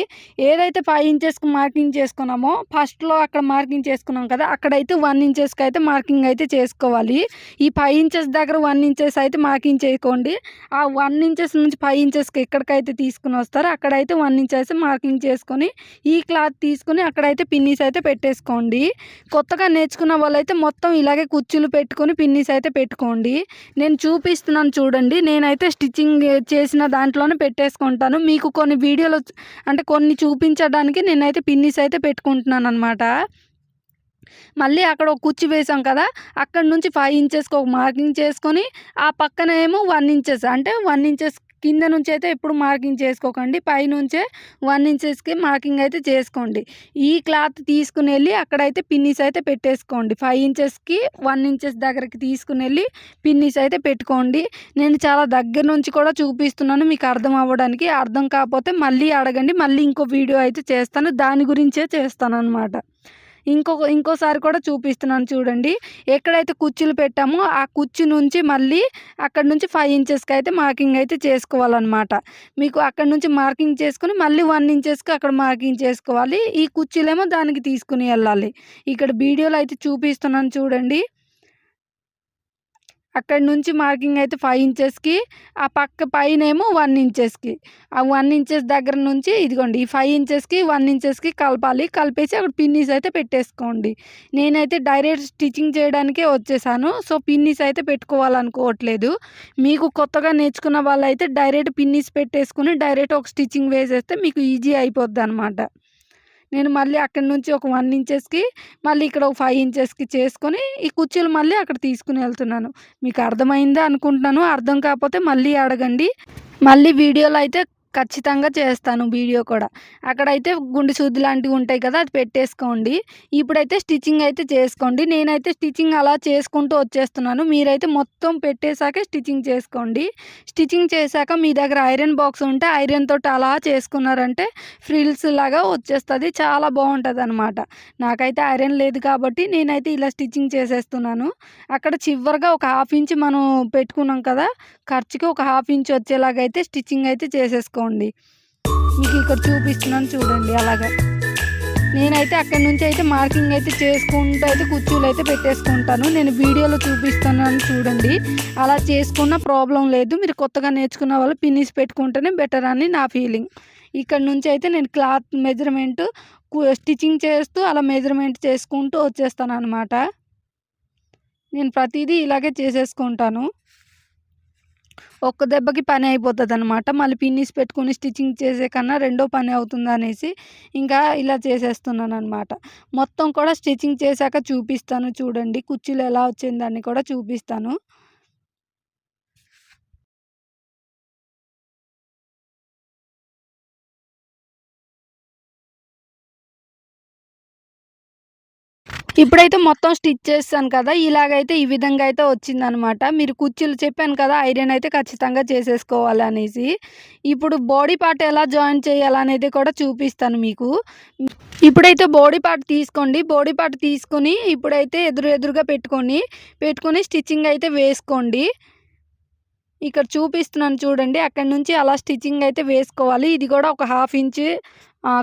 ఏదైతే 5 ఇంచెస్కి మార్కింగ్ చేసుకున్నామో ఫస్ట్లో అక్కడ మార్కింగ్ చేసుకున్నాం కదా, అక్కడైతే 1 ఇంచెస్కి అయితే మార్కింగ్ అయితే చేసుకోవాలి. ఈ 5 ఇంచెస్ దగ్గర 1 ఇంచెస్ అయితే మార్కింగ్ చేసుకోండి. ఆ 1 ఇంచెస్ నుంచి 5 ఇంచెస్కి ఎక్కడికైతే తీసుకుని వస్తారో అక్కడైతే 1 ఇంచెస్ మార్కింగ్ చేసుకొని ఈ క్లాత్ తీసుకుని అక్కడైతే పిన్నీస్ అయితే పెట్టేసుకోండి. కొత్తగా నేర్చుకున్న వాళ్ళైతే మొత్తం ఇలాగే కుచ్చులు పెట్టుకొని పిన్నీస్ అయితే పెట్టుకోండి. నేను చూపిస్తున్నాను చూడండి. నేనైతే స్టిచ్చింగ్ చేసిన దాంట్లోనే పెట్టేసుకుంటాను. మీకు కొన్ని వీడియోలు అంటే కొన్ని చూపించడానికి నేనైతే పిన్నీస్ అయితే పెట్టుకుంటున్నాను అనమాట. మళ్ళీ అక్కడ ఒక కుచ్చు వేసాం కదా, అక్కడ నుంచి 5 ఇంచెస్కి ఒక మార్కింగ్ చేసుకొని ఆ పక్కన ఏమో 1 ఇంచెస్ అంటే 1 ఇంచెస్ కింద నుంచి అయితే ఎప్పుడు మార్కింగ్ చేసుకోకండి, పైనుంచే 1 ఇంచెస్కి మార్కింగ్ అయితే చేసుకోండి. ఈ క్లాత్ తీసుకుని వెళ్ళి అక్కడైతే పిన్నీస్ అయితే పెట్టేసుకోండి. 5 ఇంచెస్కి 1 ఇంచెస్ దగ్గరికి తీసుకుని వెళ్ళి పిన్నీస్ అయితే పెట్టుకోండి. నేను చాలా దగ్గర నుంచి కూడా చూపిస్తున్నాను మీకు అర్థం అవ్వడానికి. అర్థం కాకపోతే మళ్ళీ అడగండి, మళ్ళీ ఇంకో వీడియో అయితే చేస్తాను, దాని గురించే చేస్తాను అనమాట. ఇంకోసారి కూడా చూపిస్తున్నాను చూడండి. ఎక్కడైతే కుచ్చులు పెట్టామో ఆ కుచ్చు నుంచి మళ్ళీ అక్కడ నుంచి 5 ఇంచెస్కి అయితే మార్కింగ్ అయితే చేసుకోవాలన్నమాట. మీకు అక్కడ నుంచి మార్కింగ్ చేసుకుని మళ్ళీ 1 ఇంచెస్కి అక్కడ మార్కింగ్ చేసుకోవాలి. ఈ కుచ్చులేమో దానికి తీసుకుని వెళ్ళాలి. ఇక్కడ వీడియోలో అయితే చూపిస్తున్నాను చూడండి. అక్కడి నుంచి మార్కింగ్ అయితే 5 ఇంచెస్కి, ఆ పక్క పైనేమో 1 ఇంచెస్కి. ఆ 1 ఇంచెస్ దగ్గర నుంచి ఇదిగోండి ఈ 5 ఇంచెస్కి 1 ఇంచెస్కి కలపాలి. కలిపేసి అక్కడ పిన్నీస్ అయితే పెట్టేసుకోండి. నేనైతే డైరెక్ట్ స్టిచ్చింగ్ చేయడానికే వచ్చేసాను. సో పిన్నీస్ అయితే పెట్టుకోవాలనుకోవట్లేదు. మీకు కొత్తగా నేర్చుకున్న వాళ్ళైతే డైరెక్ట్ పిన్నీస్ పెట్టేసుకుని డైరెక్ట్ ఒక స్టిచ్చింగ్ వేసేస్తే మీకు ఈజీ అయిపోద్ది అనమాట. నేను మళ్ళీ అక్కడి నుంచి ఒక 1 ఇంచెస్కి మళ్ళీ ఇక్కడ ఒక 5 ఇంచెస్కి చేసుకొని ఈ కుర్చీలు మళ్ళీ అక్కడ తీసుకుని వెళ్తున్నాను. మీకు అర్థమైందా అనుకుంటున్నాను. అర్థం కాకపోతే మళ్ళీ అడగండి. మళ్ళీ వీడియోలో అయితే ఖచ్చితంగా చేస్తాను వీడియో కూడా. అక్కడైతే గుండు సూది లాంటివి ఉంటాయి కదా, అది పెట్టేసుకోండి. ఇప్పుడైతే స్టిచ్చింగ్ అయితే చేసుకోండి. నేనైతే స్టిచ్చింగ్ అలా చేసుకుంటూ వచ్చేస్తున్నాను. మీరైతే మొత్తం పెట్టేశాకే స్టిచ్చింగ్ చేసుకోండి. స్టిచ్చింగ్ చేశాక మీ దగ్గర ఐరన్ బాక్స్ ఉంటే ఐరన్ తోటి అలా చేసుకున్నారంటే ఫ్రిల్స్ లాగా వచ్చేస్తుంది, చాలా బాగుంటుంది అనమాట. నాకైతే ఐరన్ లేదు కాబట్టి నేనైతే ఇలా స్టిచ్చింగ్ చేసేస్తున్నాను. అక్కడ చివరిగా ఒక 1/2 ఇంచ్ మనం పెట్టుకున్నాం కదా, ఖర్చుకి ఒక 1/2 ఇంచ్ వచ్చేలాగైతే స్టిచ్చింగ్ అయితే చేసేసుకోండి. మీకు ఇక్కడ చూపిస్తున్నాను చూడండి అలాగా. నేనైతే అక్కడి నుంచి అయితే మార్కింగ్ అయితే చేసుకుంటూ అయితే కుర్చీలు అయితే పెట్టేసుకుంటాను. నేను వీడియోలో చూపిస్తున్నాను చూడండి. అలా చేసుకున్న ప్రాబ్లం లేదు. మీరు కొత్తగా నేర్చుకున్న వాళ్ళు పిన్నిస్ పెట్టుకుంటేనే బెటర్ అని నా ఫీలింగ్. ఇక్కడ నుంచి అయితే నేను క్లాత్ మెజర్మెంట్ స్టిచ్చింగ్ చేస్తూ అలా మెజర్మెంట్ చేసుకుంటూ వచ్చేస్తానన్నమాట. నేను ప్రతిదీ ఇలాగే చేసేసుకుంటాను. ఒక్క దెబ్బకి పని అయిపోతుందన్నమాట. మళ్ళీ పిన్నిస్ పెట్టుకొని స్టిచ్చింగ్ చేసే కన్నా రెండో పని అవుతుందనేసి ఇంకా ఇలా చేసేస్తున్నానన్నమాట. మొత్తం కూడా స్టిచ్చింగ్ చేశాక చూపిస్తాను చూడండి. కుర్చీలు ఎలా వచ్చిందని కూడా చూపిస్తాను. ఇప్పుడైతే మొత్తం స్టిచ్ చేశాను కదా! ఇలాగైతే ఈ విధంగా అయితే వచ్చిందనమాట. మీరు కుర్చీలు చెప్పాను కదా! ఐరన్ అయితే ఖచ్చితంగా చేసేసుకోవాలనేసి. ఇప్పుడు బాడీ పార్ట్ ఎలా జాయిన్ చేయాలనేది కూడా చూపిస్తాను మీకు. ఇప్పుడైతే బాడీ పార్ట్ తీసుకోండి. బాడీ పార్ట్ తీసుకొని ఇప్పుడైతే ఎదురుగా పెట్టుకొని స్టిచ్చింగ్ అయితే వేసుకోండి. ఇక్కడ చూపిస్తున్నాను చూడండి. అక్కడి నుంచి అలా స్టిచ్చింగ్ అయితే వేసుకోవాలి. ఇది కూడా ఒక 1/2 ఇంచ్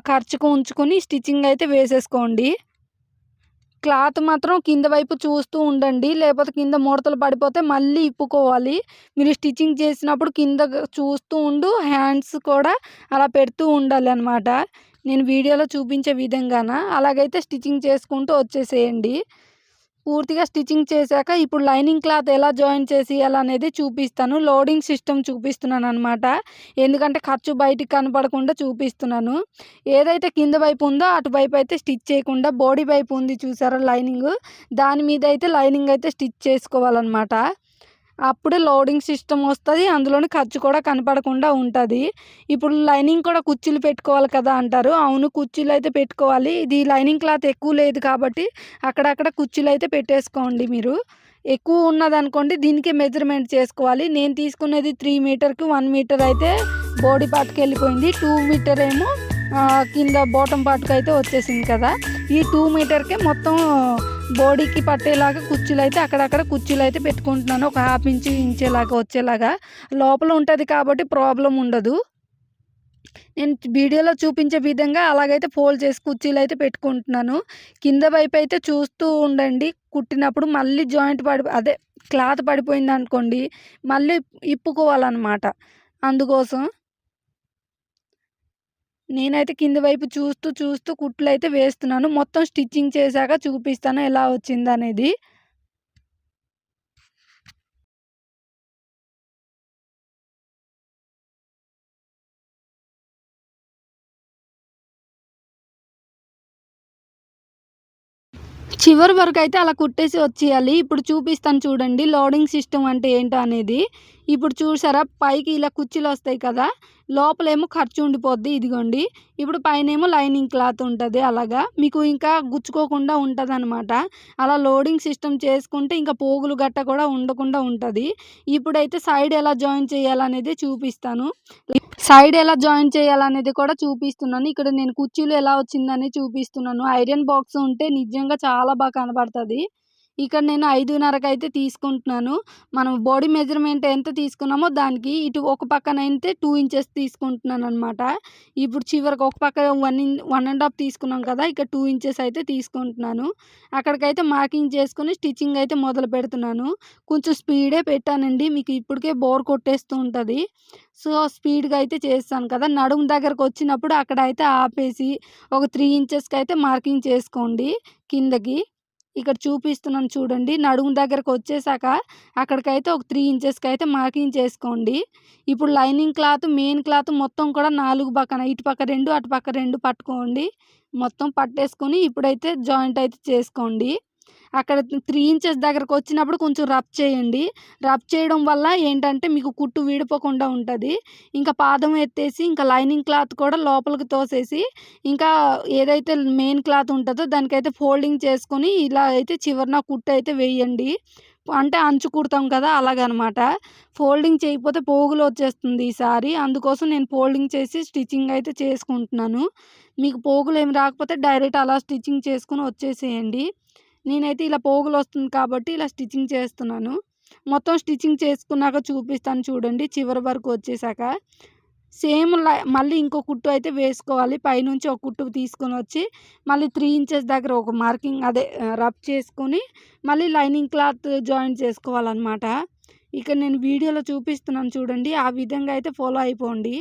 ఖర్చుకు ఉంచుకొని స్టిచ్చింగ్ అయితే వేసేసుకోండి. క్లాత్ మాత్రం కింద వైపు చూస్తూ ఉండండి. లేపోతే కింద ముడతలు పడిపోతే మళ్ళీ ఇప్పుకోవాలి. మీరు స్టిచ్చింగ్ చేసినప్పుడు కింద చూస్తూ ఉండు. హ్యాండ్స్ కూడా అలా పెడుతూ ఉండాలనమాట. నేను వీడియోలో చూపించే విధంగాన. అలాగైతే స్టిచ్చింగ్ చేసుకుంటూ వచ్చేసేయండి. పూర్తిగా స్టిచ్చింగ్ చేశాక ఇప్పుడు లైనింగ్ క్లాత్ ఎలా జాయిన్ చేసేయాలనేది చూపిస్తాను. లోడింగ్ సిస్టమ్ చూపిస్తున్నాననమాట. ఎందుకంటే ఖర్చు బయటికి కనపడకుండా చూపిస్తున్నాను. ఏదైతే కింద వైపు ఉందో అటువైపు అయితే స్టిచ్ చేయకుండా బాడీ వైపు ఉంది చూసారా లైనింగు, దాని మీద అయితే లైనింగ్ అయితే స్టిచ్ చేసుకోవాలనమాట. అప్పుడే లోడింగ్ సిస్టమ్ వస్తది. అందులోని ఖర్చు కూడా కనపడకుండా ఉంటది. ఇప్పుడు లైనింగ్ కూడా కుర్చీలు పెట్టుకోవాలి కదా అంటారు. అవును, కుర్చీలు అయితే పెట్టుకోవాలి. ఇది లైనింగ్ క్లాత్ ఎక్కువ లేదు కాబట్టి అక్కడక్కడ కుర్చీలు అయితే పెట్టేసుకోండి మీరు. ఎక్కువ ఉన్నదనుకోండి దీనికే మెజర్మెంట్ చేసుకోవాలి. నేను తీసుకునేది 3 మీటర్‌కి 1 మీటర్ అయితే బాడీ పార్ట్‌కి వెళ్ళిపోయింది. 2 మీటర్ ఏమో కింద బాటమ్ పార్ట్‌కి అయితే వచ్చేసింది కదా! ఈ 2 మీటర్‌కే మొత్తం బాడీకి పట్టేలాగా కుర్చీలైతే అక్కడక్కడ కుర్చీలైతే పెట్టుకుంటున్నాను. ఒక 1/2 ఇంచేలాగా వచ్చేలాగా. లోపల ఉంటది కాబట్టి ప్రాబ్లమ్ ఉండదు. నేను వీడియోలో చూపించే విధంగా అలాగైతే ఫోల్డ్ చేసి కుర్చీలైతే పెట్టుకుంటున్నాను. కింద వైపైతే చూస్తూ ఉండండి. కుట్టినప్పుడు మళ్ళీ జాయింట్ అదే క్లాత్ పడిపోయిందనుకోండి మళ్ళీ ఇప్పుకోవాలనమాట. అందుకోసం నేనైతే కింద వైపు చూస్తూ కుట్లయితే వేస్తున్నాను. మొత్తం స్టిచ్చింగ్ చేశాక చూపిస్తాను ఎలా వచ్చిందనేది. చివరి వరకైతే అలా కుట్టేసి వచ్చేయాలి. ఇప్పుడు చూపిస్తాను చూడండి లోడింగ్ సిస్టమ్ అంటే ఏంటో అనేది. ఇప్పుడు చూసారా పైకి ఇలా కుర్చీలొస్తాయి కదా! లోపలేమో ఖర్చు ఉండిపోద్ది ఇదిగోండి. ఇప్పుడు పైనేమో లైనింగ్ క్లాత్ ఉంటది అలాగా. మీకు ఇంకా గుచ్చుకోకుండా ఉంటదనమాట. అలా లోడింగ్ సిస్టమ్ చేసుకుంటే ఇంకా పోగులు గట్ట కూడా ఉండకుండా ఉంటది. ఇప్పుడైతే సైడ్ ఎలా జాయిన్ చేయాలనేది చూపిస్తాను. సైడ్ ఎలా జాయిన్ చేయాలనేది కూడా చూపిస్తున్నాను. ఇక్కడ నేను కుర్చీలు ఎలా వచ్చిందని చూపిస్తున్నాను. ఐరన్ బాక్స్ ఉంటే నిజంగా చాలా బాగా కనపడతది. ఇక్కడ నేను 5:30కైతే తీసుకుంటున్నాను. మనం బాడీ మెజర్‌మెంట్ ఎంత తీసుకున్నామో దానికి ఇటు ఒక పక్కనైతే 2 ఇంచెస్ తీసుకుంటున్నాననమాట. ఇప్పుడు చివరికి ఒక పక్క 1 ½ తీసుకున్నాం కదా! ఇక్కడ 2 ఇంచెస్ అయితే తీసుకుంటున్నాను. అక్కడికైతే మార్కింగ్ చేసుకొని స్టిచ్చింగ్ అయితే మొదలు పెడుతున్నాను. కొంచెం స్పీడే పెట్టానండి. మీకు ఇప్పటికే బోర్ కొట్టేస్తూ ఉంటది. సో, స్పీడ్‌గా అయితే చేస్తాను కదా! నడుము దగ్గరకొచ్చినప్పుడు అక్కడైతే ఆపేసి ఒక 3 ఇంచెస్‌కైతే మార్కింగ్ చేసుకోండి కిందకి. ఇక్కడ చూపిస్తున్నాను చూడండి. నడుము దగ్గరకొచ్చేసాక అక్కడికైతే ఒక 3 ఇంచెస్‌కైతే మార్కింగ్ చేసుకోండి. ఇప్పుడు లైనింగ్ క్లాత్, మెయిన్ క్లాత్ మొత్తం కూడా 4 పక్కన ఇటు పక్క 2, అటు పక్క 2 పట్టుకోండి. మొత్తం పట్టేసుకొని ఇప్పుడైతే జాయింట్ అయితే చేసుకోండి. అక్కడ 3 ఇంచెస్ దగ్గరకొచ్చినప్పుడు కొంచెం రబ్ చేయండి. రబ్ చేయడం వల్ల ఏంటంటే మీకు కుట్టు విడిపోకుండా ఉంటది. ఇంకా పాదం ఎత్తేసి ఇంకా లైనింగ్ క్లాత్ కూడా లోపలికి తోసేసి ఇంకా ఏదైతే మెయిన్ క్లాత్ ఉంటదో దానికైతే ఫోల్డింగ్ చేసుకొని ఇలా అయితే చివరన కుట్టయితే వేయండి. అంటే అంచు కుడతాం కదా! అలాగనమాట. ఫోల్డింగ్ చేయకపోతే పోగులు వచ్చేస్తుంది ఈసారి. అందుకోసం నేను ఫోల్డింగ్ చేసి స్టిచ్చింగ్ అయితే చేసుకుంటున్నాను. మీకు పోగులేమి రాకపోతే డైరెక్ట్ అలా స్టిచ్చింగ్ చేసుకొని వచ్చేసేయండి. నేనైతే ఇలా పోగులొస్తుంది కాబట్టి ఇలా స్టిచ్చింగ్ చేస్తున్నాను. మొత్తం స్టిచ్చింగ్ చేసుకున్నాక చూపిస్తాను చూడండి చివరి వరకు వచ్చేసాక. సేమ్ మళ్ళీ ఇంకో కుట్టు అయితే వేసుకోవాలి. పైనుంచి ఒక కుట్టు తీసుకొనొచ్చి మళ్ళీ 3 ఇంచెస్ దగ్గర ఒక మార్కింగ్ అదే రబ్ చేసుకొని మళ్ళీ లైనింగ్ క్లాత్ జాయింట్ చేసుకోవాలనమాట. ఇక్కడ నేను వీడియోలో చూపిస్తున్నాను చూడండి. ఆ విధంగా అయితే ఫాలో అయిపోండి.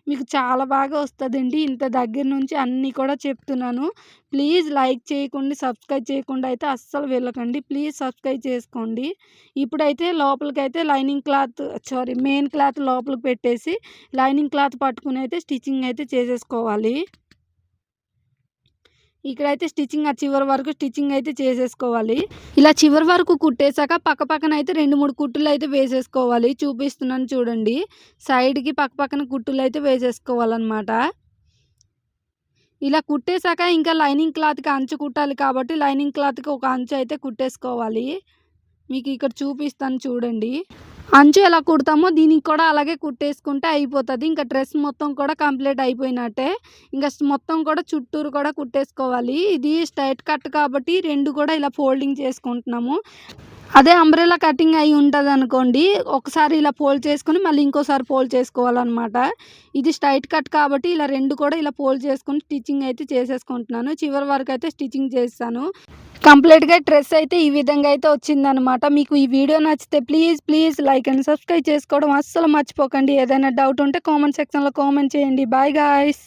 మీకు చాలా బాగా వస్తదండి. ఇంత దగ్గర నుంచి అన్నీ కూడా చెప్తున్నాను. ప్లీజ్ లైక్ చేయకుండా, సబ్స్క్రైబ్ చేయకుండా అయితే అస్సలు వెళ్ళకండి. ప్లీజ్ సబ్స్క్రైబ్ చేసుకోండి. ఇప్పుడైతే లోపలికైతే మెయిన్ క్లాత్ లోపలికి పెట్టేసి లైనింగ్ క్లాత్ పట్టుకొని అయితే స్టిచ్చింగ్ అయితే చేసేసుకోవాలి. ఇక్కడైతే స్టిచ్చింగ్ చివరి వరకు స్టిచ్చింగ్ అయితే చేసేసుకోవాలి. ఇలా చివరి వరకు కుట్టేసాక పక్కన అయితే 2, 3 కుట్టులు అయితే వేసేసుకోవాలి. చూపిస్తున్నాను చూడండి. సైడ్‌కి పక్కన కుట్టులు అయితే వేసేసుకోవాలన్నమాట. ఇలా కుట్టేసాక ఇంకా లైనింగ్ క్లాత్‌కి అంచు కుట్టాలి కాబట్టి లైనింగ్ క్లాత్‌కి ఒక అంచు అయితే కుట్టేసుకోవాలి. మీకు ఇక్కడ చూపిస్తాను చూడండి. అంచు ఎలా కుడతామో దీనికి కూడా అలాగే కుట్టేసుకుంటే అయిపోతది. ఇంకా డ్రెస్ మొత్తం కూడా కంప్లీట్ అయిపోయినట్టే. ఇంక మొత్తం కూడా చుట్టూరు కూడా కుట్టేసుకోవాలి. ఇది స్ట్రెయిట్ కట్ కాబట్టి 2 కూడా ఇలా ఫోల్డింగ్ చేసుకుంటున్నాము. అదే అంబ్రెల్లా కటింగ్ అయ్యి ఉంటదనుకోండి, ఒకసారి ఇలా ఫోల్డ్ చేసుకొని మళ్ళీ ఇంకోసారి ఫోల్డ్ చేసుకోవాలనమాట. ఇది స్ట్రెయిట్ కట్ కాబట్టి ఇలా 2 కూడా ఇలా ఫోల్డ్ చేసుకొని స్టిచ్చింగ్ అయితే చేసేసుకుంటున్నాను. చివరి వరకు అయితే స్టిచ్చింగ్ చేసేసాను. కంప్లీట్‌గా డ్రెస్ అయితే ఈ విధంగా అయితే వచ్చిందనమాట. మీకు ఈ వీడియో నచ్చితే ప్లీజ్ లైక్ అండ్ సబ్స్క్రైబ్ చేసుకోవడం అస్సలు మర్చిపోకండి. ఏదైనా డౌట్ ఉంటే కామెంట్ సెక్షన్‌లో కామెంట్ చేయండి. Bye guys.